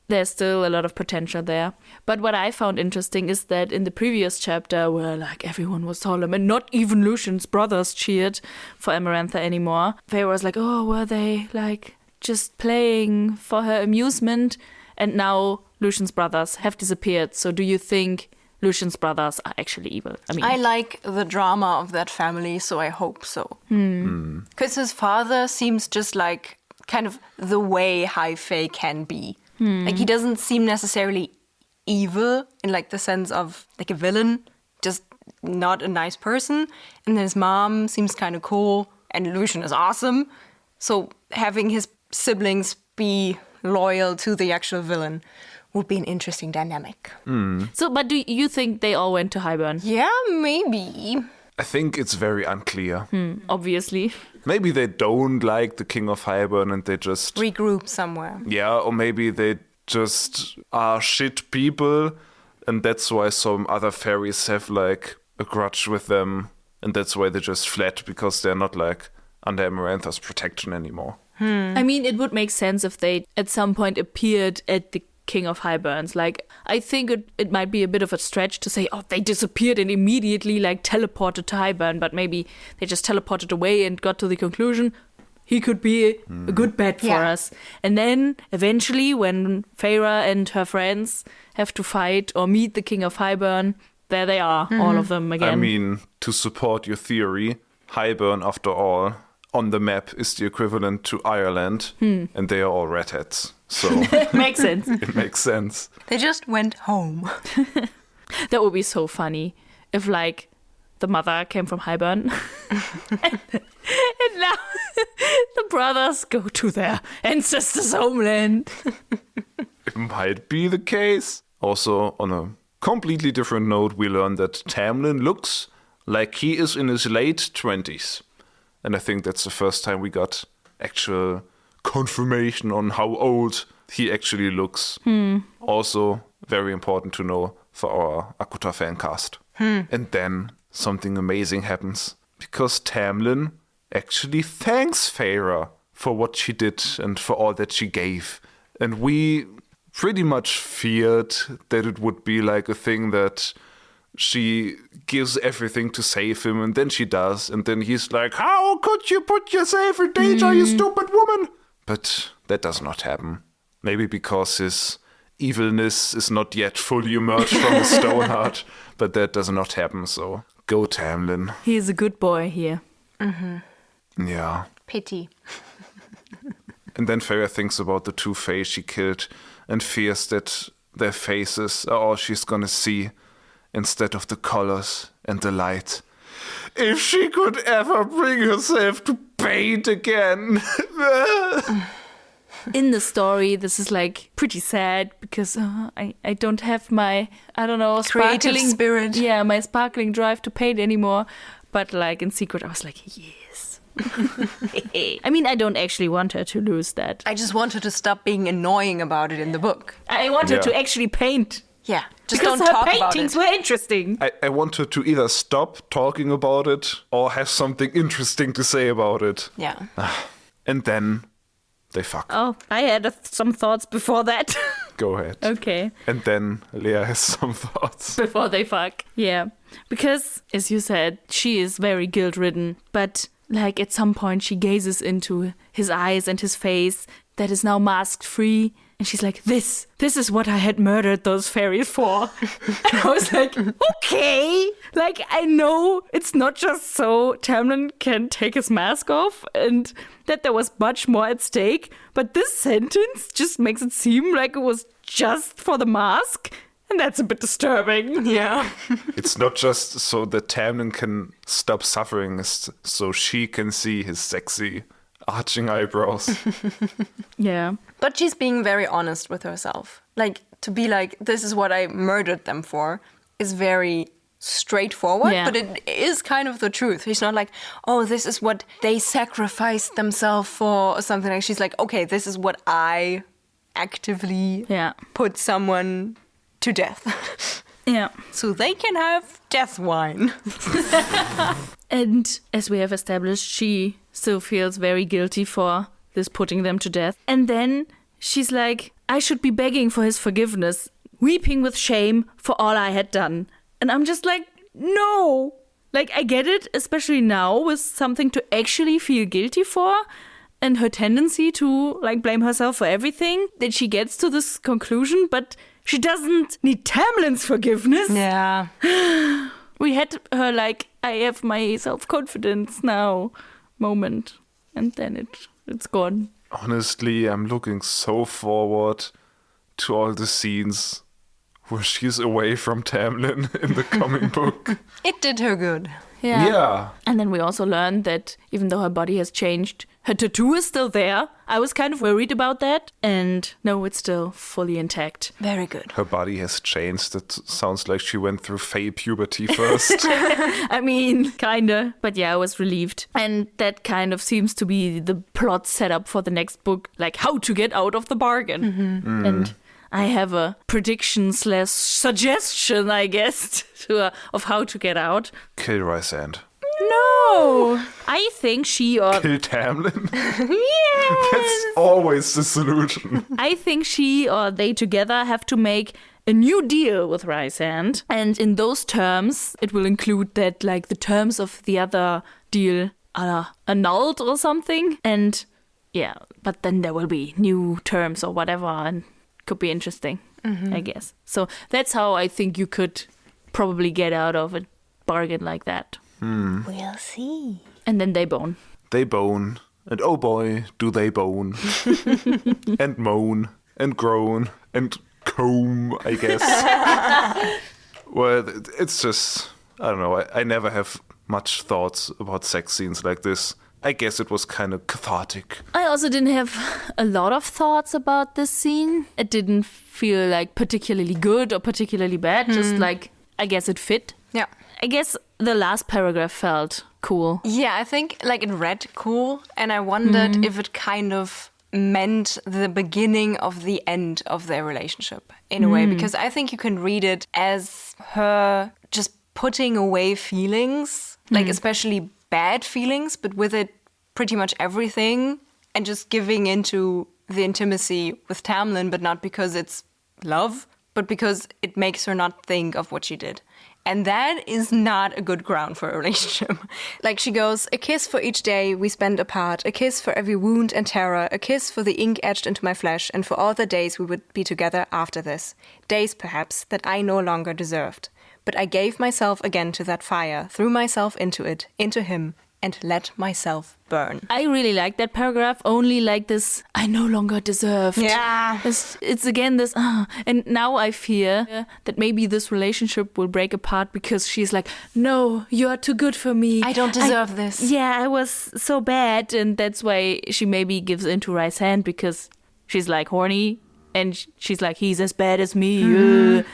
There's still a lot of potential there. But what I found interesting is that in the previous chapter, where like everyone was solemn and not even Lucian's brothers cheered for Amarantha anymore, Feyre was like, oh, were they like just playing for her amusement? And now Lucian's brothers have disappeared. So do you think Lucian's brothers are actually evil? I mean, I like the drama of that family, so I hope so. Because his father seems just like kind of the way High Fae can be. Like, he doesn't seem necessarily evil in like the sense of like a villain, just not a nice person. And then his mom seems kind of cool, and Lucian is awesome. So having his siblings be loyal to the actual villain would be an interesting dynamic. so, but do you think they all went to Highburn? Yeah, maybe. I think it's very unclear. Obviously. Maybe they don't like the King of Highburn and they just... Regroup somewhere. Yeah, or maybe they just are shit people and that's why some other fairies have like a grudge with them and that's why they just fled, because they're not like under Amarantha's protection anymore. I mean, it would make sense if they at some point appeared at the King of Highburns. Like, I think it might be a bit of a stretch to say, oh, they disappeared and immediately like teleported to Highburn, but maybe they just teleported away and got to the conclusion he could be a good bet for Yeah. us. And then eventually when Feyre and her friends have to fight or meet the King of Highburn, there they are, all of them again. I mean, to support your theory, Highburn, after all, on the map is the equivalent to Ireland, and they are all redheads. So Makes sense. it makes sense. They just went home. That would be so funny if, like, the mother came from Highburn and now the brothers go to their ancestors' homeland. It might be the case. Also, on a completely different note, we learn that Tamlin looks like he is in his late 20s. And I think that's the first time we got actual confirmation on how old he actually looks. Also, very important to know for our ACOTAR fan cast. And then something amazing happens, because Tamlin actually thanks Feyre for what she did and for all that she gave. And we pretty much feared that it would be like a thing that she gives everything to save him, and then she does, and then he's like, how could you put yourself in danger, you stupid woman? But that does not happen. Maybe because his evilness is not yet fully emerged from his stone heart, but that does not happen, so go Tamlin. He is a good boy here. Yeah. Pity. And then Feyre thinks about the two Fae she killed and fears that their faces are all she's gonna see instead of the colors and the light. If she could ever bring herself to paint again. In the story, this is like pretty sad because I don't have my, I don't know, Creative sparkling spirit. Yeah, my sparkling drive to paint anymore. But like in secret, I was like, yes. I mean, I don't actually want her to lose that. I just want her to stop being annoying about it in the book. I want her Yeah. to actually paint. Yeah, just Because don't her talk about paintings it. were interesting. I want her to either stop talking about it or have something interesting to say about it. Yeah. And then they fuck. Oh, I had some thoughts before that. Go ahead. Okay. And then Lea has some thoughts. Before they fuck. Yeah. Because, as you said, she is very guilt-ridden. But, like, at some point she gazes into his eyes and his face that is now masked-free. And she's like, this is what I had murdered those fairies for. And I was like, okay. Like, I know it's not just so Tamlin can take his mask off and that there was much more at stake. But this sentence just makes it seem like it was just for the mask. And that's a bit disturbing. Yeah. It's not just so that Tamlin can stop suffering, it's so she can see his sexy arching eyebrows. Yeah. But she's being very honest with herself. Like, to be like, this is what I murdered them for, is very straightforward, but it is kind of the truth. He's not like, oh, this is what they sacrificed themselves for or something. Like, she's like, okay, this is what I actively put someone to death. Yeah. So they can have death wine. And as we have established, she still feels very guilty for this putting them to death. And then she's like, I should be begging for his forgiveness, weeping with shame for all I had done. And I'm just like, no. Like, I get it, especially now with something to actually feel guilty for and her tendency to, like, blame herself for everything, that she gets to this conclusion, but she doesn't need Tamlin's forgiveness. Yeah. We had her, like, I have my self-confidence now moment. And then it's gone. Honestly, I'm looking so forward to all the scenes where she's away from Tamlin in the coming book. It did her good. Yeah. And then we also learned that even though her body has changed, her tattoo is still there. I was kind of worried about that. And no, it's still fully intact. Very good. Her body has changed. It sounds like she went through Fae puberty first. I mean, kinda. But yeah, I was relieved. And that kind of seems to be the plot setup for the next book. Like, how to get out of the bargain. And I have a prediction/suggestion, I guess, of how to get out. Kill Rhysand. No! I think she or... Kill Tamlin? Yes! That's always the solution. I think she or they together have to make a new deal with Rhysand. And in those terms, it will include that, like, the terms of the other deal are annulled or something. And yeah, but then there will be new terms or whatever, and could be interesting, I guess. So that's how I think you could probably get out of a bargain like that. We'll see. And then they bone. They bone. And oh boy, do they bone. And moan. And groan. And comb, I guess. Well, it's just... I don't know. I never have much thoughts about sex scenes like this. I guess it was kind of cathartic. I also didn't have a lot of thoughts about this scene. It didn't feel like particularly good or particularly bad. Just like, I guess it fit. Yeah. I guess the last paragraph felt cool. Yeah, I think like it read cool. And I wondered if it kind of meant the beginning of the end of their relationship in a way. Because I think you can read it as her just putting away feelings, like especially bad feelings, but with it pretty much everything, and just giving into the intimacy with Tamlin, but not because it's love, but because it makes her not think of what she did. And that is not a good ground for a relationship. Like she goes, a kiss for each day we spend apart, a kiss for every wound and terror, a kiss for the ink etched into my flesh, and for all the days we would be together after this. Days, perhaps, that I no longer deserved. But I gave myself again to that fire, threw myself into it, into him, and let myself burn. I really like that paragraph, only like this, I no longer deserved. Yeah. It's again this, and now I fear that maybe this relationship will break apart because she's like, no, you are too good for me. I don't deserve this. Yeah, I was so bad, and that's why she maybe gives in to Rhysand because she's like horny, and she's like, he's as bad as me.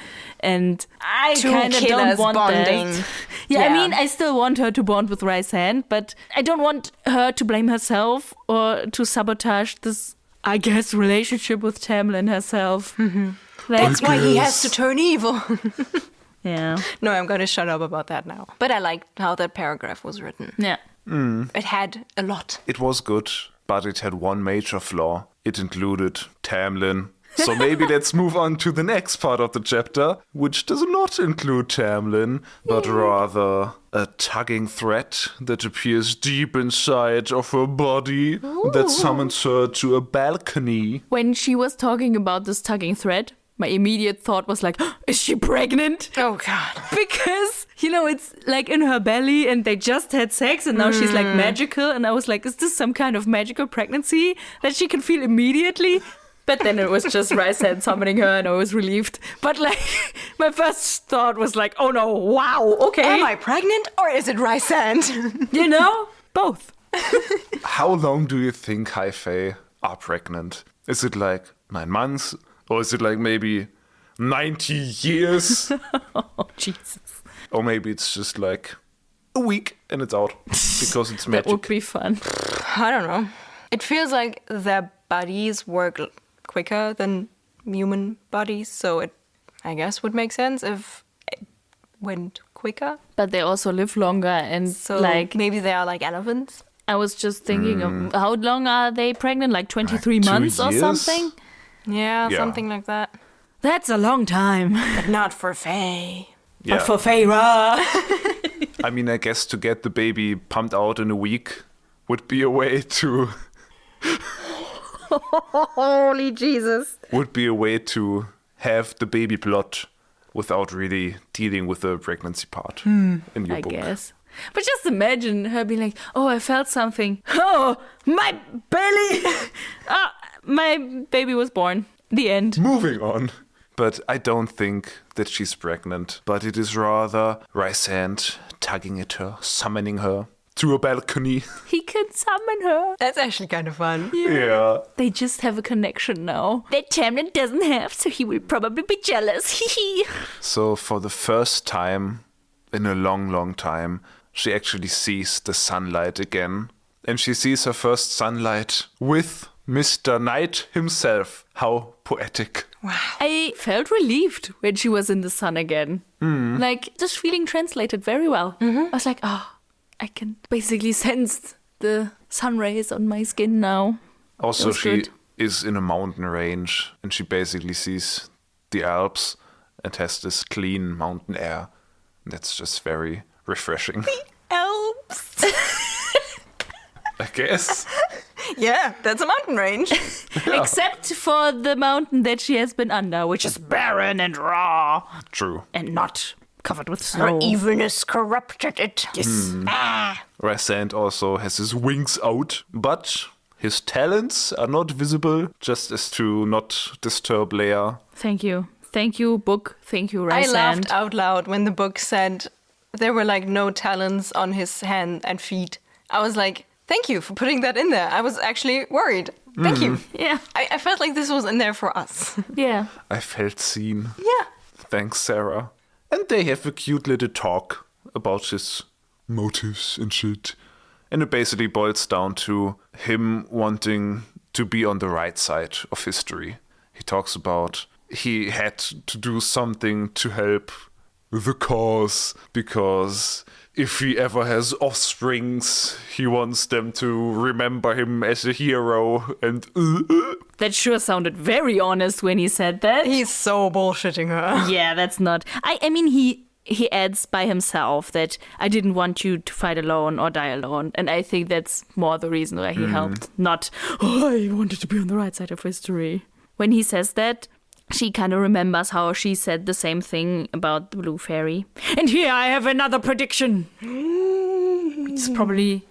And I kind of don't want bonding. that. Yeah, I mean, I still want her to bond with Rhysand, but I don't want her to blame herself or to sabotage this, I guess, relationship with Tamlin herself. That's why he has to turn evil. Yeah. No, I'm going to shut up about that now. But I liked how that paragraph was written. Yeah. It had a lot. It was good, but it had one major flaw. It included Tamlin. So maybe let's move on to the next part of the chapter, which does not include Tamlin, but rather a tugging thread that appears deep inside of her body that summons her to a balcony. When she was talking about this tugging thread, my immediate thought was like, is she pregnant? Oh, God. Because, you know, it's like in her belly and they just had sex and now she's like magical. And I was like, is this some kind of magical pregnancy that she can feel immediately? But then it was just Rhysand summoning her and I was relieved. But like, my first thought was like, oh no, wow, okay. Am I pregnant or is it Rhysand? You know, both. How long do you think High Fae are pregnant? Is it like 9 months? Or is it like maybe 90 years. Oh, Jesus. Or maybe it's just like a week and it's out because it's magic. That would be fun. I don't know. It feels like their bodies work quicker than human bodies, so it, I guess, would make sense if it went quicker. But they also live longer, and So like maybe they are like elephants. I was just thinking of how long are they pregnant? Like 23 Like 2 months or years? something? Yeah, Yeah. something like that. That's a long time. But not for Faye. Yeah. But for Feyre. I mean, I guess to get the baby pumped out in a week would be a way to Holy Jesus. have the baby blood without really dealing with the pregnancy part in your I book. guess. But just imagine her being like, oh, I felt something. Oh, my belly. My baby was born. The end. Moving on. But I don't think that she's pregnant, but it is rather Rhysand tugging at her, summoning her to a balcony. He can summon her. That's actually kind of fun. Yeah. They just have a connection now that Tamlin doesn't have, so he will probably be jealous. So for the first time in a long, long time, she actually sees the sunlight again. And she sees her first sunlight with Mr. Knight himself. How poetic. I felt relieved when she was in the sun again. Like, this feeling translated very well. I was like, oh, I can basically sense the sun rays on my skin now. Also, Feels she good. is in a mountain range and she basically sees the Alps and has this clean mountain air. That's just very refreshing, Alps. I guess. Yeah, that's a mountain range. Except for the mountain that she has been under, which is barren and raw True. and not covered with snow. Evilness corrupted it. Yes. Rhysand also has his wings out, but his talents are not visible, just as to not disturb Lea. Thank you. Thank you, book. Thank you, I Rhysand. laughed out loud when the book said there were like no talons on his hand and feet. I was like, thank you for putting that in there. I was actually worried. Thank you. Yeah. I felt like this was in there for us. Yeah. I felt seen. Yeah. Thanks, Sarah. And they have a cute little talk about his motives and shit. And it basically boils down to him wanting to be on the right side of history. He talks about he had to do something to help the cause because if he ever has offsprings, he wants them to remember him as a hero and That sure sounded very honest when he said that. He's so bullshitting her. Yeah, that's not. I mean, he adds by himself that I didn't want you to fight alone or die alone. And I think that's more the reason why he helped. Not, oh, I wanted to be on the right side of history. When he says that, she kind of remembers how she said the same thing about the blue fairy. And here I have another prediction. It's probably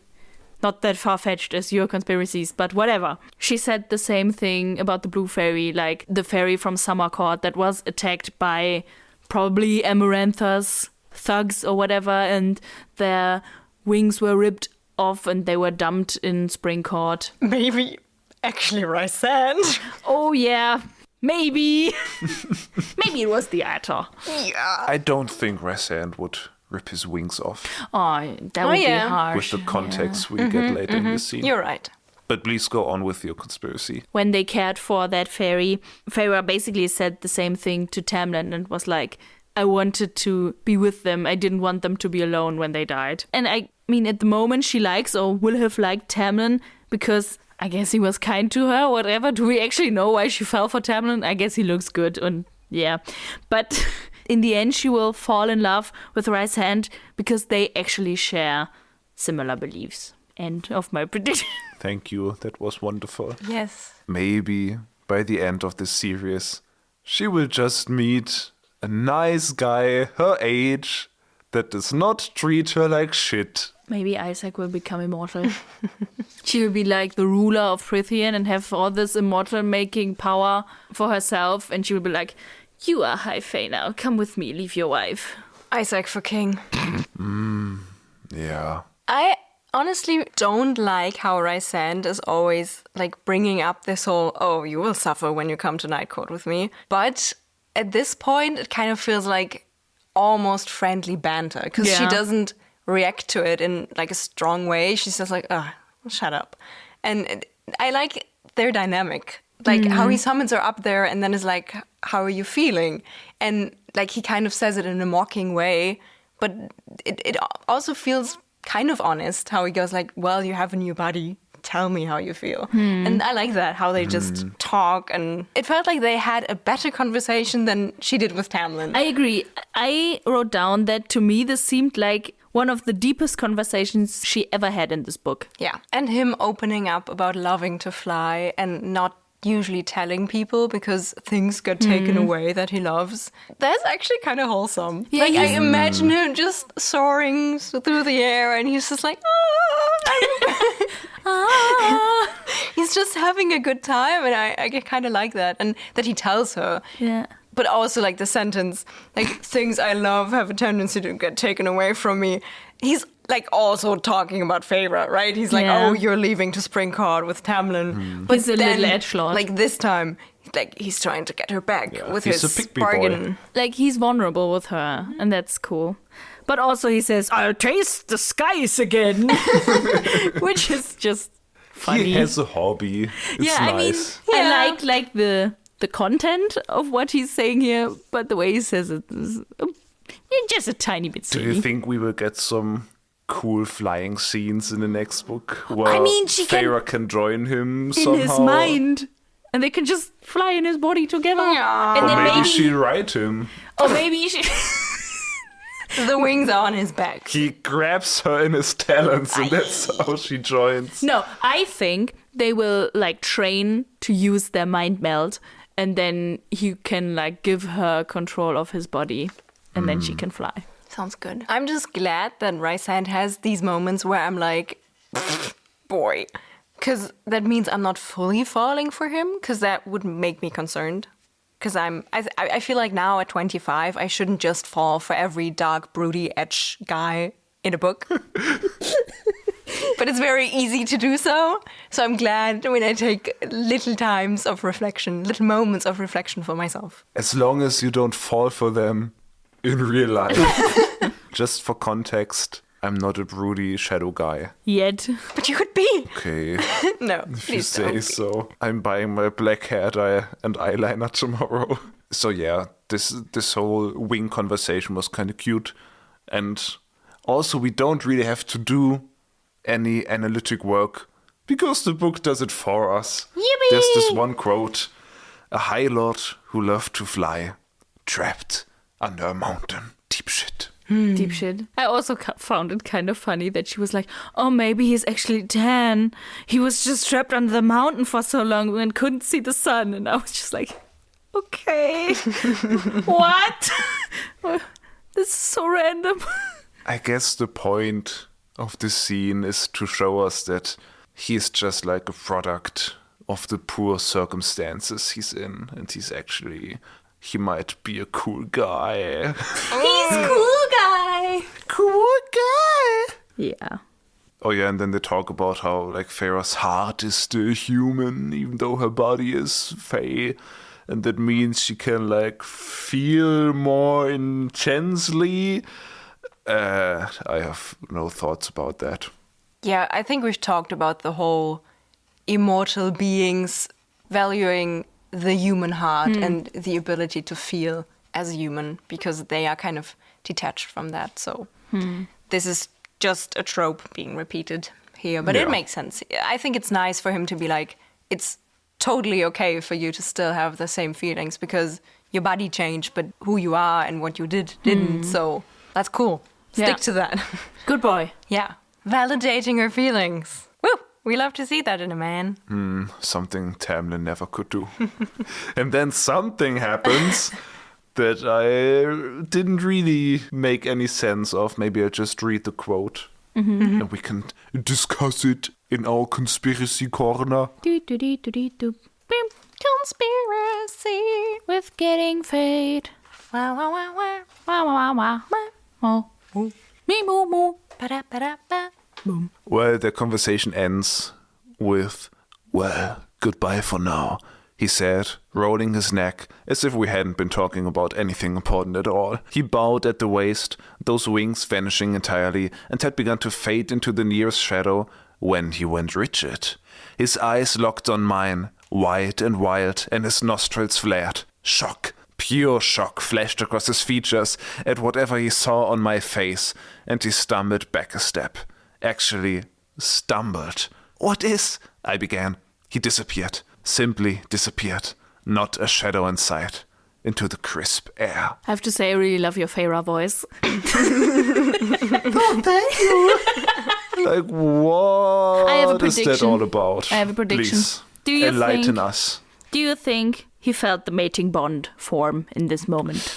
not that far-fetched as your conspiracies, but whatever. She said the same thing about the blue fairy, like the fairy from Summer Court that was attacked by probably Amarantha's thugs or whatever, and their wings were ripped off and they were dumped in Spring Court. Maybe actually Rhysand. Oh yeah, maybe. Maybe it was the actor. Yeah. I don't think Rhysand would rip his wings off Oh, that would yeah. be harsh. with the context we get later in the scene. You're right. But please go on with your conspiracy. When they cared for that fairy, Feyre basically said the same thing to Tamlin and was like, I wanted to be with them. I didn't want them to be alone when they died. And I mean, at the moment she likes or will have liked Tamlin because I guess he was kind to her, whatever. Do we actually know why she fell for Tamlin? I guess he looks good and yeah. But in the end, she will fall in love with Rhysand because they actually share similar beliefs. End of my prediction. Thank you. That was wonderful. Yes. Maybe by the end of this series, she will just meet a nice guy her age that does not treat her like shit. Maybe Isaac will become immortal. She will be like the ruler of Prithian and have all this immortal making power for herself. And she will be like, you are High Fae now. Come with me. Leave your wife. Isaac for king. Yeah. I honestly don't like how Rhysand is always like bringing up this whole, oh, you will suffer when you come to Night Court with me. But at this point, it kind of feels like almost friendly banter because she doesn't react to it in like a strong way. She's just like, shut up. And I like their dynamic, like how he summons her up there and then is like, how are you feeling? And like he kind of says it in a mocking way, but it also feels kind of honest how he goes like, well, you have a new body. Tell me how you feel. And I like that, how they just talk. And it felt like they had a better conversation than she did with Tamlin. I agree. I wrote down that to me, this seemed like one of the deepest conversations she ever had in this book. Yeah. And him opening up about loving to fly and not usually telling people because things get taken away that he loves. That's actually kind of wholesome. Yeah, like, I imagine him just soaring through the air and he's just like, he's just having a good time, and I kind of like that, and that he tells her. Yeah. But also like the sentence, like things I love have a tendency to get taken away from me. He's like also talking about Feyre, right? He's like, oh, you're leaving to Springcourt with Tamlin. But he's a little edgelord. Like this time, like he's trying to get her back with his bargain. Boy. Like he's vulnerable with her, and that's cool. But also he says, I'll taste the skies again. Which is just funny. He has a hobby. It's nice. I like the content of what he's saying here, but the way he says it is just a tiny bit silly. Do you think we will get some cool flying scenes in the next book? Where Feyre can join him somehow? In his mind. And they can just fly in his body together. Yeah. And or then maybe she ride him. Or maybe she... The wings are on his back. He grabs her in his talons and that's how she joins. No, I think they will like train to use their mind meld, and then he can like give her control of his body, and then she can fly. Sounds good. I'm just glad that Rhysand has these moments where I'm like, boy. Because that means I'm not fully falling for him, because that would make me concerned. Because I feel like now at 25, I shouldn't just fall for every dark, broody edge guy in a book. But it's very easy to do so. So I'm glad when I take little moments of reflection for myself. As long as you don't fall for them in real life. Just for context, I'm not a broody shadow guy. Yet. But you could be. Okay. No, if you say so. I'm buying my black hair dye and eyeliner tomorrow. So yeah, this whole wing conversation was kind of cute. And also we don't really have to do any analytic work because the book does it for us. Yippee! There's this one quote. A high lord who loved to fly, trapped under a mountain. Deep shit. Deep shit. I also found it kind of funny that she was like, oh, maybe he's actually 10. He was just trapped under the mountain for so long and couldn't see the sun. And I was just like, okay. What? This is so random. I guess the point of this scene is to show us that he's just like a product of the poor circumstances he's in. And he might be a cool guy. He's cool guy. Cool guy. Yeah. Oh yeah, and then they talk about how like Feyre's heart is still human, even though her body is Fae. And that means she can like feel more intensely. I have no thoughts about that. Yeah, I think we've talked about the whole immortal beings valuing the human heart and the ability to feel as a human, because they are kind of detached from that. So this is just a trope being repeated here, but it makes sense. I think it's nice for him to be like, it's totally okay for you to still have the same feelings because your body changed, but who you are and what you didn't. So that's cool. Stick to that. Good boy. Yeah. Validating her feelings. Woo! We love to see that in a man. Something Tamlin never could do. And then something happens that I didn't really make any sense of. Maybe I just read the quote. And we can discuss it in our conspiracy corner. Do. Conspiracy. With getting Fae'd. Wow, wow, wow, wow. Wow, wow, wow, wow. Oh. Me, moo, moo. Ba-da-ba-da-ba. Boom. Well, the conversation ends with, well, goodbye for now, he said, rolling his neck as if we hadn't been talking about anything important at all. He bowed at the waist, those wings vanishing entirely, and had begun to fade into the nearest shadow when he went rigid. His eyes locked on mine, wide and wild, and his nostrils flared. Shock, pure shock, flashed across his features at whatever he saw on my face, and he stumbled back a step. Actually, stumbled. "What is?" I began. He disappeared. Simply disappeared. Not a shadow in sight. Into the crisp air. I have to say, I really love your Feyre voice. Oh, thank you. Like, what I have a is that prediction. all about? I have a prediction. Please, Do you enlighten think- us. Do you think he felt the mating bond form in this moment?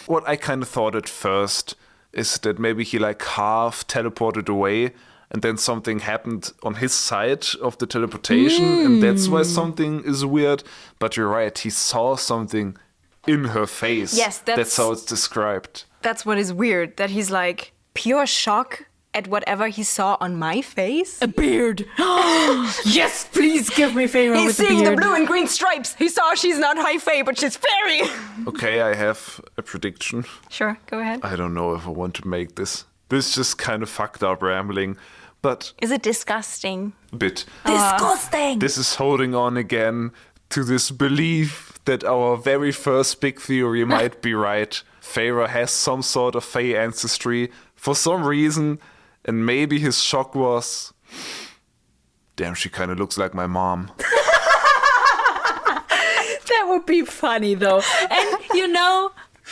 What I kind of thought at first is that maybe he like half teleported away and then something happened on his side of the teleportation and that's why something is weird. But you're right, he saw something in her face. Yes, that's how it's described. That's what is weird, that he's like pure shock at whatever he saw on my face. A beard. Yes, please give me Feyre He's with the seeing the beard. blue and green stripes. He saw she's not high fae, but she's fairy. Okay, I have a prediction. Sure, go ahead. I don't know if I want to make this. This is just kind of fucked up rambling, but Is it disgusting? a bit. Disgusting. This is holding on again to this belief that our very first big theory might be right. Feyre has some sort of Fae ancestry for some reason, and maybe his shock was, damn, she kind of looks like my mom. That would be funny, though. And,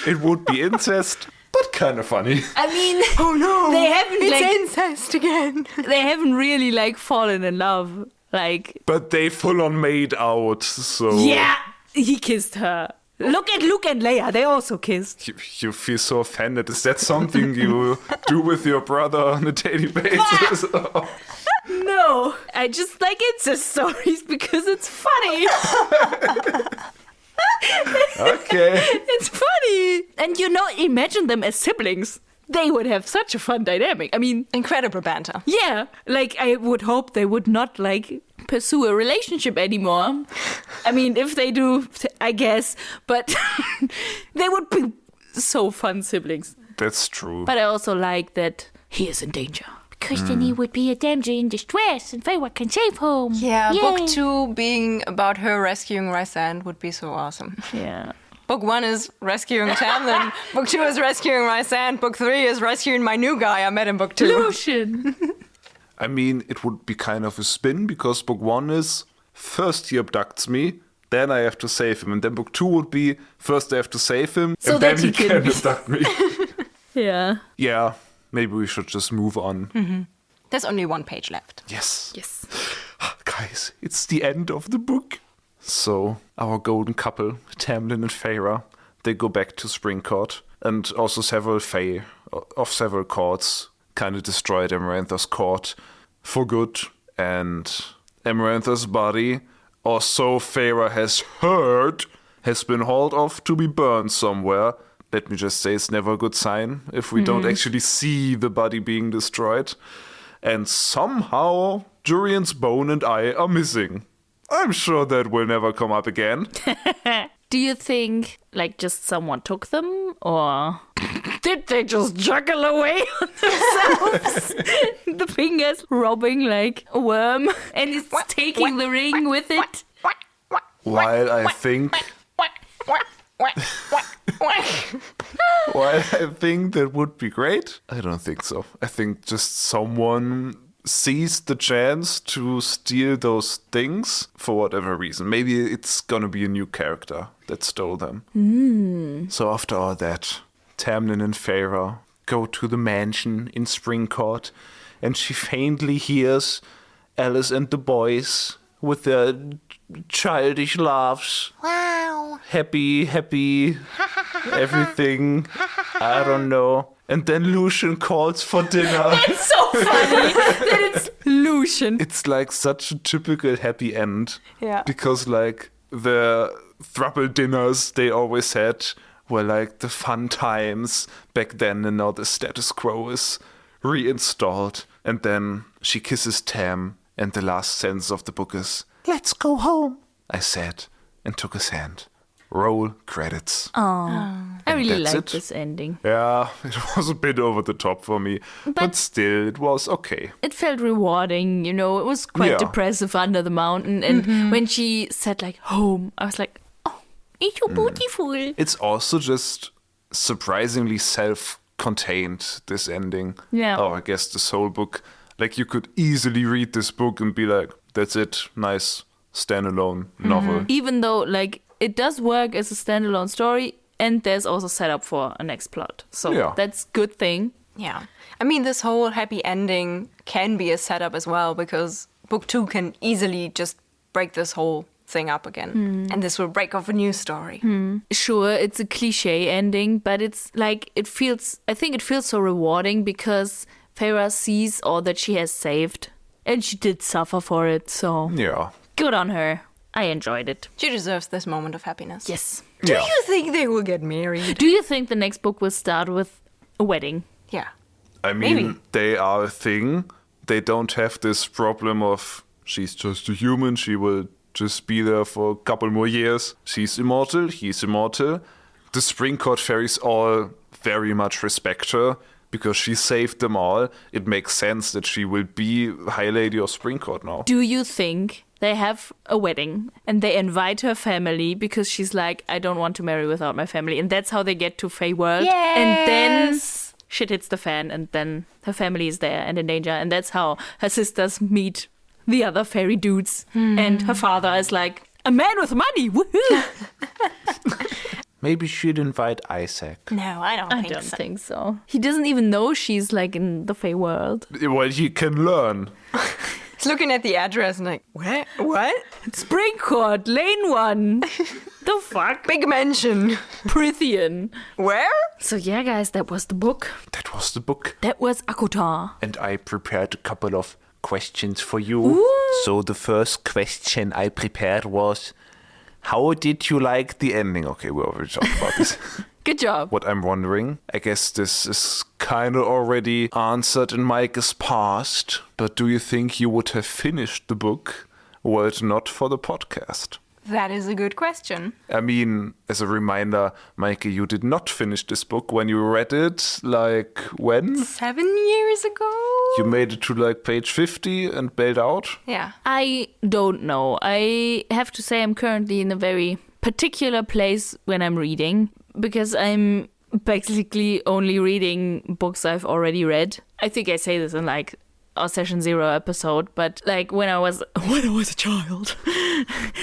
It would be incest, but kind of funny. I mean, Oh no! They haven't, It's like- incest again. they haven't really, fallen in love. But they full on made out, so Yeah, he kissed her. Look at Luke and Lea. They also kissed. you feel so offended. Is that something you do with your brother on a daily basis? No, I just like incest stories because it's funny. Okay. It's funny. And imagine them as siblings. They would have such a fun dynamic. I mean, Incredible banter. yeah, I would hope they would not pursue a relationship anymore. I mean, if they do, I guess, but they would be so fun siblings. That's true. But I also like that he is in danger. Because then he would be a damsel in distress and Feyre can save him. Yeah, Yay. book 2 being about her rescuing Rhysand would be so awesome. Yeah. Book 1 is rescuing Tamlin. Book 2 is rescuing Rhysand. Book 3 is rescuing my new guy I met in book 2. Lucian. I mean, it would be kind of a spin because book 1 is first he abducts me, then I have to save him. And then book 2 would be first I have to save him, So and then that he he can- can abduct me. Yeah. Yeah, maybe we should just move on. There's only 1 page left. Yes. Yes. Guys, it's the end of the book. So, our golden couple, Tamlin and Feyre, they go back to Spring Court. And also several Fae of several courts kind of destroyed Amarantha's court for good. And Amarantha's body, or so Feyre has heard, has been hauled off to be burned somewhere. Let me just say it's never a good sign if we don't actually see the body being destroyed. And somehow Jurian's bone and eye are missing. I'm sure that will never come up again. Do you think, just someone took them? Or did they just juggle away on themselves? The fingers robbing like a worm and he's taking the ring with it? While I think that would be great, I don't think so. I think just someone seized the chance to steal those things for whatever reason. Maybe it's gonna be a new character that stole them. So after all that, Tamlin and Feyre go to the mansion in Spring Court, and she faintly hears Alice and the boys with their childish laughs. Wow. Happy, everything. I don't know. And then Lucian calls for dinner. It's so funny that it's Lucian. It's like such a typical happy end. Yeah. Because the throuple dinners they always had were the fun times back then, and now the status quo is reinstalled. And then she kisses Tam, and the last sentence of the book is, let's go home, I said, and took his hand. Roll credits. I really that's liked it. this ending. Yeah, it was a bit over the top for me, but still, it was okay. It felt rewarding, It was quite depressive under the mountain. And when she said, like, home, I was like, oh, it's so beautiful. It's also just surprisingly self-contained, this ending. Yeah. Oh, I guess this whole book. Like, you could easily read this book and be like, that's it, nice standalone novel. Even though, like, it does work as a standalone story, and there's also set up for a next plot. So that's a good thing. Yeah. I mean, this whole happy ending can be a setup as well, because book 2 can easily just break this whole thing up again. And this will break off a new story. Sure, it's a cliche ending, but it's like, I think it feels so rewarding because Feyre sees all that she has saved, and she did suffer for it, so Yeah. good on her. I enjoyed it. She deserves this moment of happiness. Yes. Do you think they will get married? Do you think the next book will start with a wedding? Yeah. I mean, Maybe. they are a thing. They don't have this problem of she's just a human. She will just be there for a couple more years. She's immortal. He's immortal. The Spring Court fairies all very much respect her because she saved them all. It makes sense that she will be High Lady of Spring Court now. Do you think they have a wedding and they invite her family because she's like, I don't want to marry without my family, and that's how they get to Fae World? Yes. And then shit hits the fan, and then her family is there and in danger, and that's how her sisters meet the other fairy dudes. And her father is like, a man with money, woohoo! Maybe she'd invite Isaac. No, I don't think so. think so. He doesn't even know she's like in the Fae World. Well, he can learn. He's looking at the address and like, what? What? Spring Court, Lane 1. The fuck? Big mansion. Prithian. Where? So yeah, guys, that was the book. That was the book. That was ACOTAR. And I prepared a couple of questions for you. Ooh. So the first question I prepared was, how did you like the ending? Okay, we already talked about this. Good job. What I'm wondering, I guess this is kind of already answered in Meike's past, but do you think you would have finished the book were it not for the podcast? That is a good question. I mean, as a reminder, Meike, you did not finish this book when you read it, like, when? 7 years ago? You made it to, like, page 50 and bailed out? Yeah. I don't know. I have to say I'm currently in a very particular place when I'm reading, because I'm basically only reading books I've already read. I think I say this in like our Session 0 episode, but like when I was a child,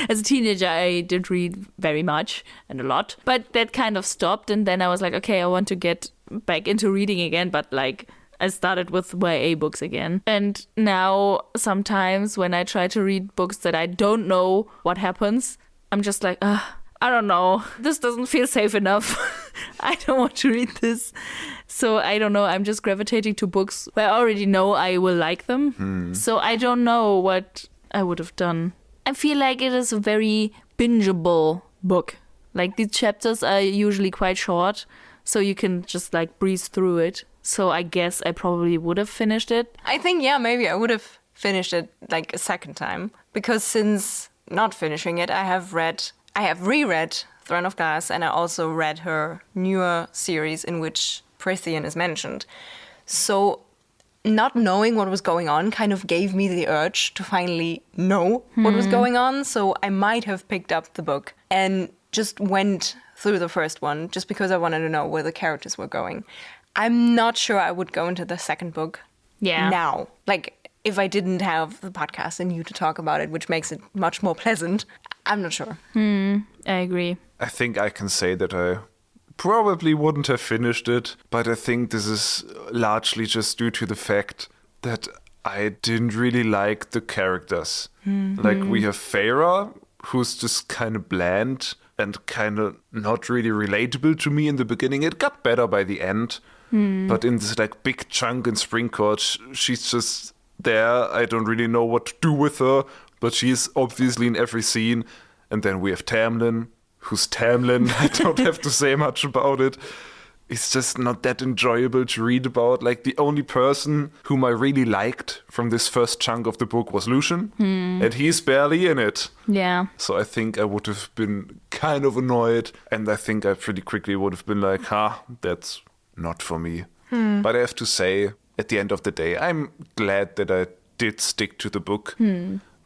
as a teenager, I did read very much and a lot, but that kind of stopped. And then I was like, okay, I want to get back into reading again, but like I started with YA books again. And now sometimes when I try to read books that I don't know what happens, I'm just like, I don't know. This doesn't feel safe enough. I don't want to read this. So I don't know. I'm just gravitating to books where I already know I will like them. So I don't know what I would have done. I feel like it is a very bingeable book. Like the chapters are usually quite short, so you can just like breeze through it. So I guess I probably would have finished it. I think, yeah, maybe I would have finished it like a second time. Because since not finishing it, I have reread Throne of Glass, and I also read her newer series in which Prithian is mentioned. So not knowing what was going on kind of gave me the urge to finally know what was going on. So I might have picked up the book and just went through the first one just because I wanted to know where the characters were going. I'm not sure I would go into the second book now. Like, if I didn't have the podcast and you to talk about it, which makes it much more pleasant, I'm not sure. I agree. I think I can say that I probably wouldn't have finished it, but I think this is largely just due to the fact that I didn't really like the characters. Like, we have Feyre, who's just kind of bland and kind of not really relatable to me in the beginning. It got better by the end, but in this like big chunk in Spring Court, she's just there. I don't really know what to do with her, but she's obviously in every scene. And then we have Tamlin, who's Tamlin. I don't have to say much about it. it's just not that enjoyable to read about. Like, the only person whom I really liked from this first chunk of the book was Lucian, and he's barely in it. Yeah. So I think I would have been kind of annoyed, and I think I pretty quickly would have been like, that's not for me. But I have to say, at the end of the day, I'm glad that I did stick to the book,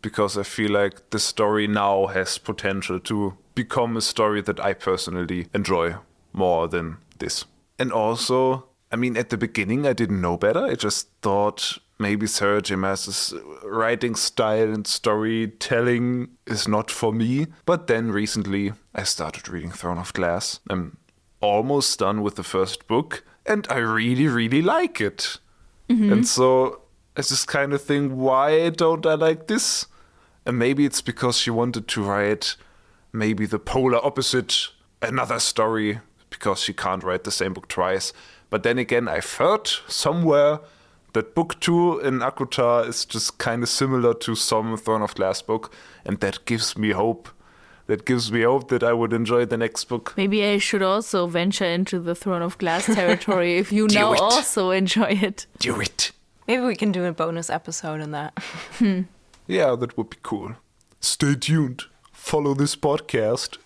because I feel like the story now has potential to become a story that I personally enjoy more than this. And also, I mean, at the beginning, I didn't know better. I just thought maybe Sarah J. Maas's writing style and storytelling is not for me. But then recently, I started reading Throne of Glass. I'm almost done with the first book, and I really, really like it. And so I just kind of think, why don't I like this? And maybe it's because she wanted to write maybe the polar opposite, another story, because she can't write the same book twice. But then again, I've heard somewhere that book 2 in ACOTAR is just kind of similar to some Throne of Glass book, and that gives me hope. That gives me hope that I would enjoy the next book. Maybe I should also venture into the Throne of Glass territory if you now also enjoy it. Do it. Maybe we can do a bonus episode on that. Yeah, that would be cool. Stay tuned. Follow this podcast.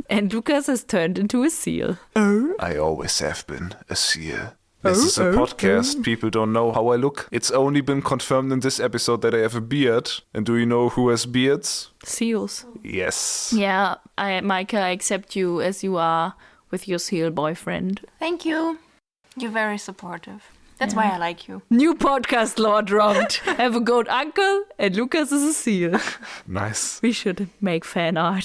And Lukas has turned into a seal. I always have been a seal. This is a podcast. People don't know how I look. It's only been confirmed in this episode that I have a beard. And do you know who has beards? Seals. Yes. Yeah, Meike, I accept you as you are with your seal boyfriend. Thank you. You're very supportive. That's why I like you. New podcast law dropped. Have a goat uncle and Lukas is a seal. Nice. We should make fan art.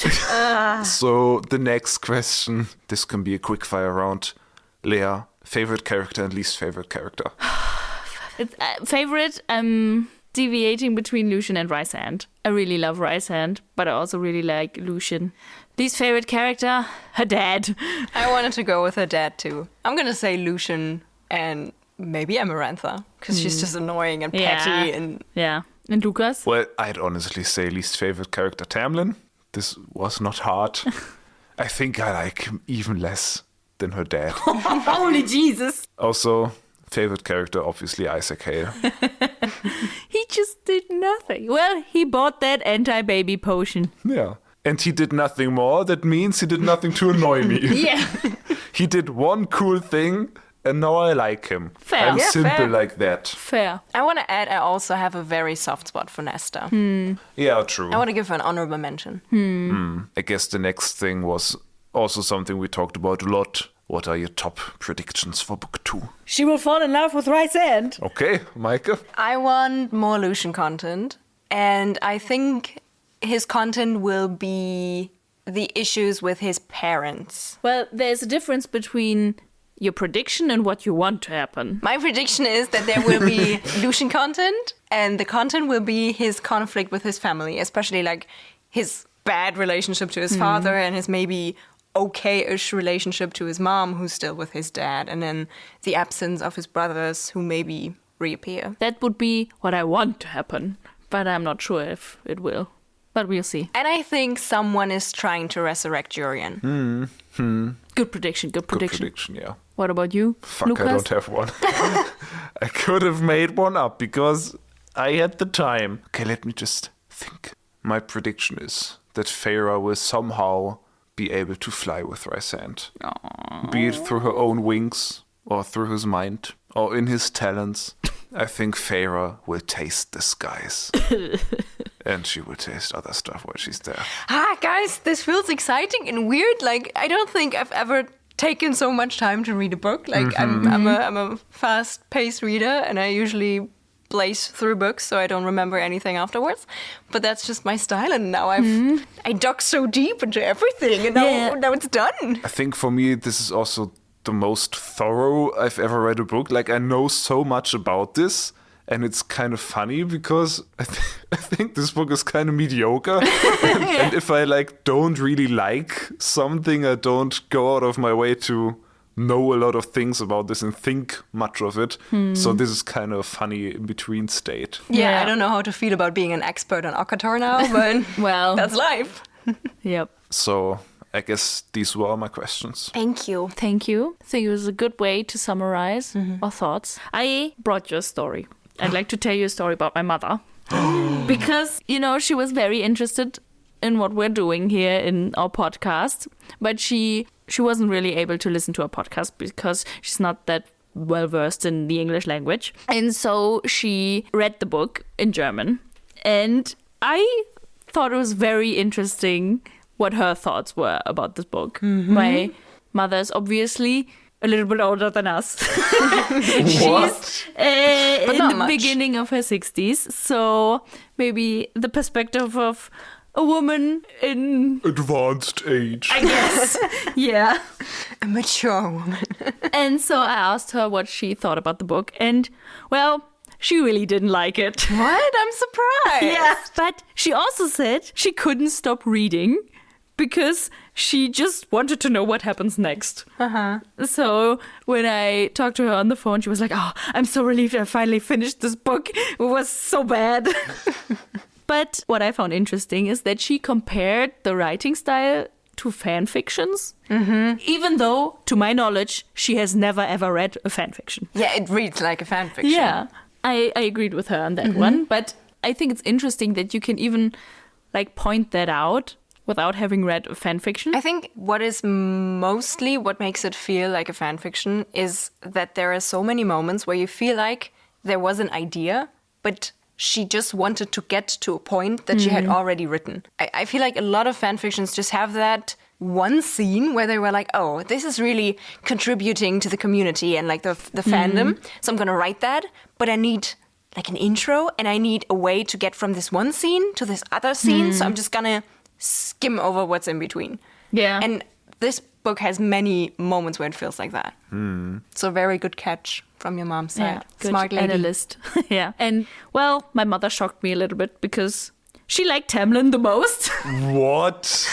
So the next question. This can be a quick fire round. Lea, favorite character and least favorite character? It's, favorite, deviating between Lucian and Rhysand. I really love Rhysand, but I also really like Lucian. Least favorite character? Her dad. I wanted to go with her dad too. I'm going to say Lucian and maybe Amarantha, because she's just annoying and petty. And Lukas? Well, I'd honestly say least favorite character Tamlin. This was not hard. I think I like him even less than her dad. Holy Jesus! Also, favorite character, obviously Isaac Hale. He just did nothing. Well, he bought that anti-baby potion. Yeah. And he did nothing more. That means he did nothing to annoy me. Yeah. He did one cool thing, and now I like him. Fair. I'm Yeah, simple fair. like that. Fair. I want to add, I also have a very soft spot for Nesta. Yeah, true. I want to give her an honorable mention. I guess the next thing was also something we talked about a lot. What are your top predictions for book 2? She will fall in love with Rhysand. Okay, Meike. I want more Lucian content, and I think his content will be the issues with his parents. Well, there's a difference between your prediction and what you want to happen. My prediction is that there will be Lucian content, and the content will be his conflict with his family, especially like his bad relationship to his father and his maybe okay-ish relationship to his mom, who's still with his dad, and then the absence of his brothers who maybe reappear. That would be what I want to happen, but I'm not sure if it will. But we'll see. And I think someone is trying to resurrect Jurian. Good prediction, good Good prediction. prediction, yeah. What about you, Fuck, Lukas? I don't have one. I could have made one up because I had the time. Okay, let me just think. My prediction is that Feyre will somehow be able to fly with Rhysand. Be it through her own wings, or through his mind, or in his talents. I think Feyre will taste the skies. And she will taste other stuff while she's there. Guys, this feels exciting and weird. Like, I don't think I've ever taken so much time to read a book. Like, I'm a fast-paced reader, and I usually blaze through books, so I don't remember anything afterwards. But that's just my style, and now I dug so deep into everything, and now it's done. I think for me, this is also the most thorough I've ever read a book. Like, I know so much about this, and it's kind of funny because I think this book is kind of mediocre. and if I don't really like something, I don't go out of my way to know a lot of things about this and think much of it. So this is kind of a funny in-between state. Yeah, I don't know how to feel about being an expert on ACOTAR now, but Well, that's life. Yep. So I guess these were all my questions. Thank you. Thank you. I think it was a good way to summarize our thoughts. I brought you a story. I'd like to tell you a story about my mother. Because, she was very interested in what we're doing here in our podcast. But she wasn't really able to listen to our podcast because she's not that well versed in the English language. And so she read the book in German. And I thought it was very interesting what her thoughts were about this book. My mother is obviously a little bit older than us. She's in the beginning of her 60s. So maybe the perspective of a woman in advanced age. I guess. Yeah. A mature woman. And so I asked her what she thought about the book. And, well, she really didn't like it. What? I'm surprised. Yeah. But she also said she couldn't stop reading because she just wanted to know what happens next. So when I talked to her on the phone, she was like, oh, I'm so relieved I finally finished this book. It was so bad. But what I found interesting is that she compared the writing style to fan fictions, even though, to my knowledge, she has never ever read a fan fiction. Yeah, it reads like a fan fiction. Yeah, I agreed with her on that one. But I think it's interesting that you can even point that out without having read a fan fiction. I think what is mostly what makes it feel like a fan fiction is that there are so many moments where you feel like there was an idea, but she just wanted to get to a point that she had already written. I feel like a lot of fan fictions just have that one scene where they were like, oh, this is really contributing to the community and the fandom. So I'm going to write that, but I need an intro and I need a way to get from this one scene to this other scene. So I'm just going to skim over what's in between. Yeah. And this book has many moments where it feels like that. So very good catch from your mom's side. Yeah, good Smart lady. analyst. Yeah. And, well, my mother shocked me a little bit because she liked Tamlin the most. What?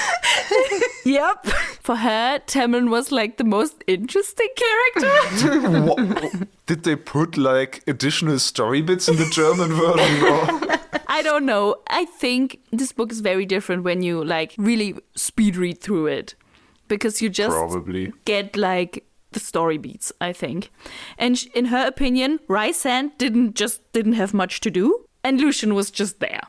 Yep. For her, Tamlin was the most interesting character. What? Did they put additional story bits in the German version? Or? I don't know. I think this book is very different when you really speed read through it. Because you just probably get the story beats, I think. And in her opinion, Rhysand didn't have much to do, and Lucien was just there.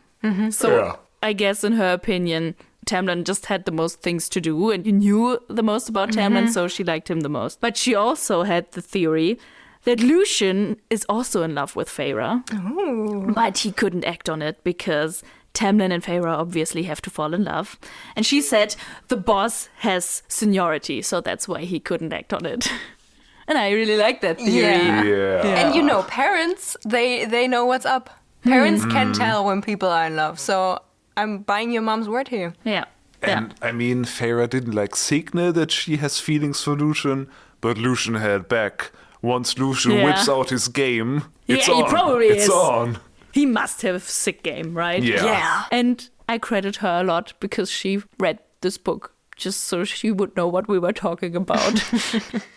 So I guess in her opinion, Tamlin just had the most things to do, and knew the most about Tamlin, so she liked him the most. But she also had the theory that Lucien is also in love with Feyre, but he couldn't act on it because Tamlin and Feyre obviously have to fall in love. And she said the boss has seniority, so that's why he couldn't act on it. And I really like that theory. Yeah. And parents, they know what's up. Parents can tell when people are in love. So I'm buying your mom's word here. Yeah. And I mean, Feyre didn't signal that she has feelings for Lucien, but Lucien held back. Once Lucien whips out his game, it's on. He probably it's is. on. He must have sick game, right? Yeah. And I credit her a lot because she read this book just so she would know what we were talking about.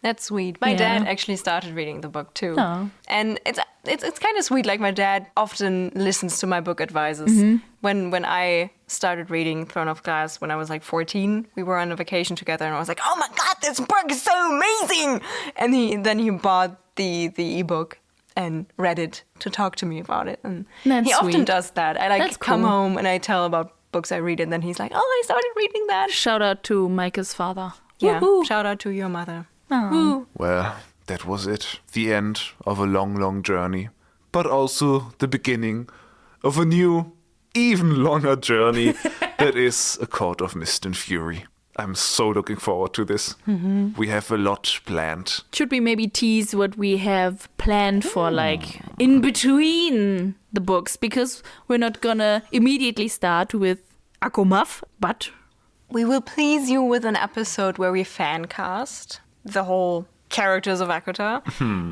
That's sweet. My dad actually started reading the book too. Oh. And it's kind of sweet. My dad often listens to my book advices. When I started reading Throne of Glass when I was 14, we were on a vacation together and I was like, oh my God, this book is so amazing. And then he bought the ebook and read it to talk to me about it. And That's he often sweet. does that. I That's come cool. home and I tell about books I read and then he's like, oh, I started reading that. Shout out to Meike's father. Yeah, Woohoo. shout out to your mother. Oh. Well, that was it. The end of a long, long journey. But also the beginning of a new, even longer journey that is A Court of Mist and Fury. I'm so looking forward to this. We have a lot planned. Should we maybe tease what we have planned for in between the books? Because we're not gonna immediately start with Akomaf, but We will please you with an episode where we fan cast the whole characters of ACOTAR.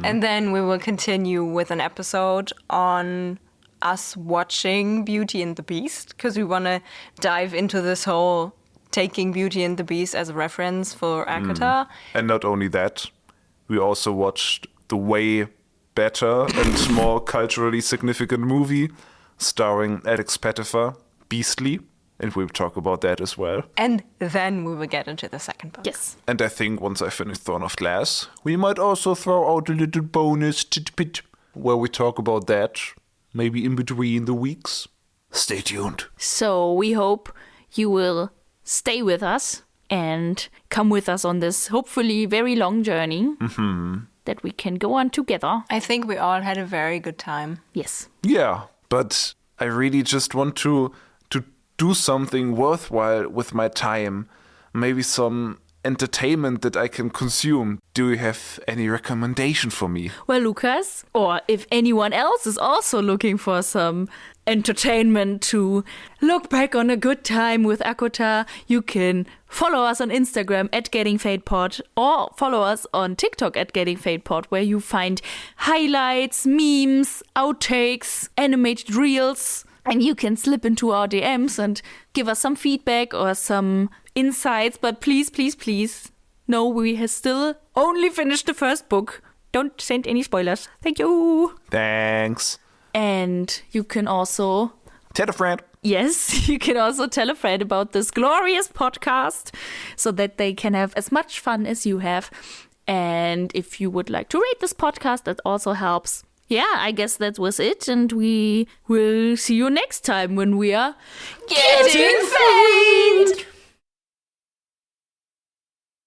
And then we will continue with an episode on us watching Beauty and the Beast, because we want to dive into this whole taking Beauty and the Beast as a reference for ACOTAR. And not only that, we also watched the way better and more culturally significant movie starring Alex Pettyfer, Beastly. And we'll talk about that as well. And then we will get into the second book. Yes. And I think once I finish Throne of Glass, we might also throw out a little bonus tidbit where we talk about that, maybe in between the weeks. Stay tuned. So we hope you will stay with us and come with us on this hopefully very long journey that we can go on together. I think we all had a very good time. Yes. Yeah, but I really just want to do something worthwhile with my time. Maybe some entertainment that I can consume. Do you have any recommendation for me? Well, Lukas, or if anyone else is also looking for some entertainment to look back on a good time with ACOTAR, you can follow us on Instagram @GettingFadePod or follow us on TikTok @GettingFadePod, where you find highlights, memes, outtakes, animated reels, and you can slip into our DMs and give us some feedback or some insights. But please, please, please, no, we have still only finished the first book. Don't send any spoilers. Thank you. Thanks. And you can also... Tell a friend. Yes, you can also tell a friend about this glorious podcast so that they can have as much fun as you have. And if you would like to rate this podcast, that also helps. Yeah, I guess that was it. And we will see you next time when we are Getting Fae'd!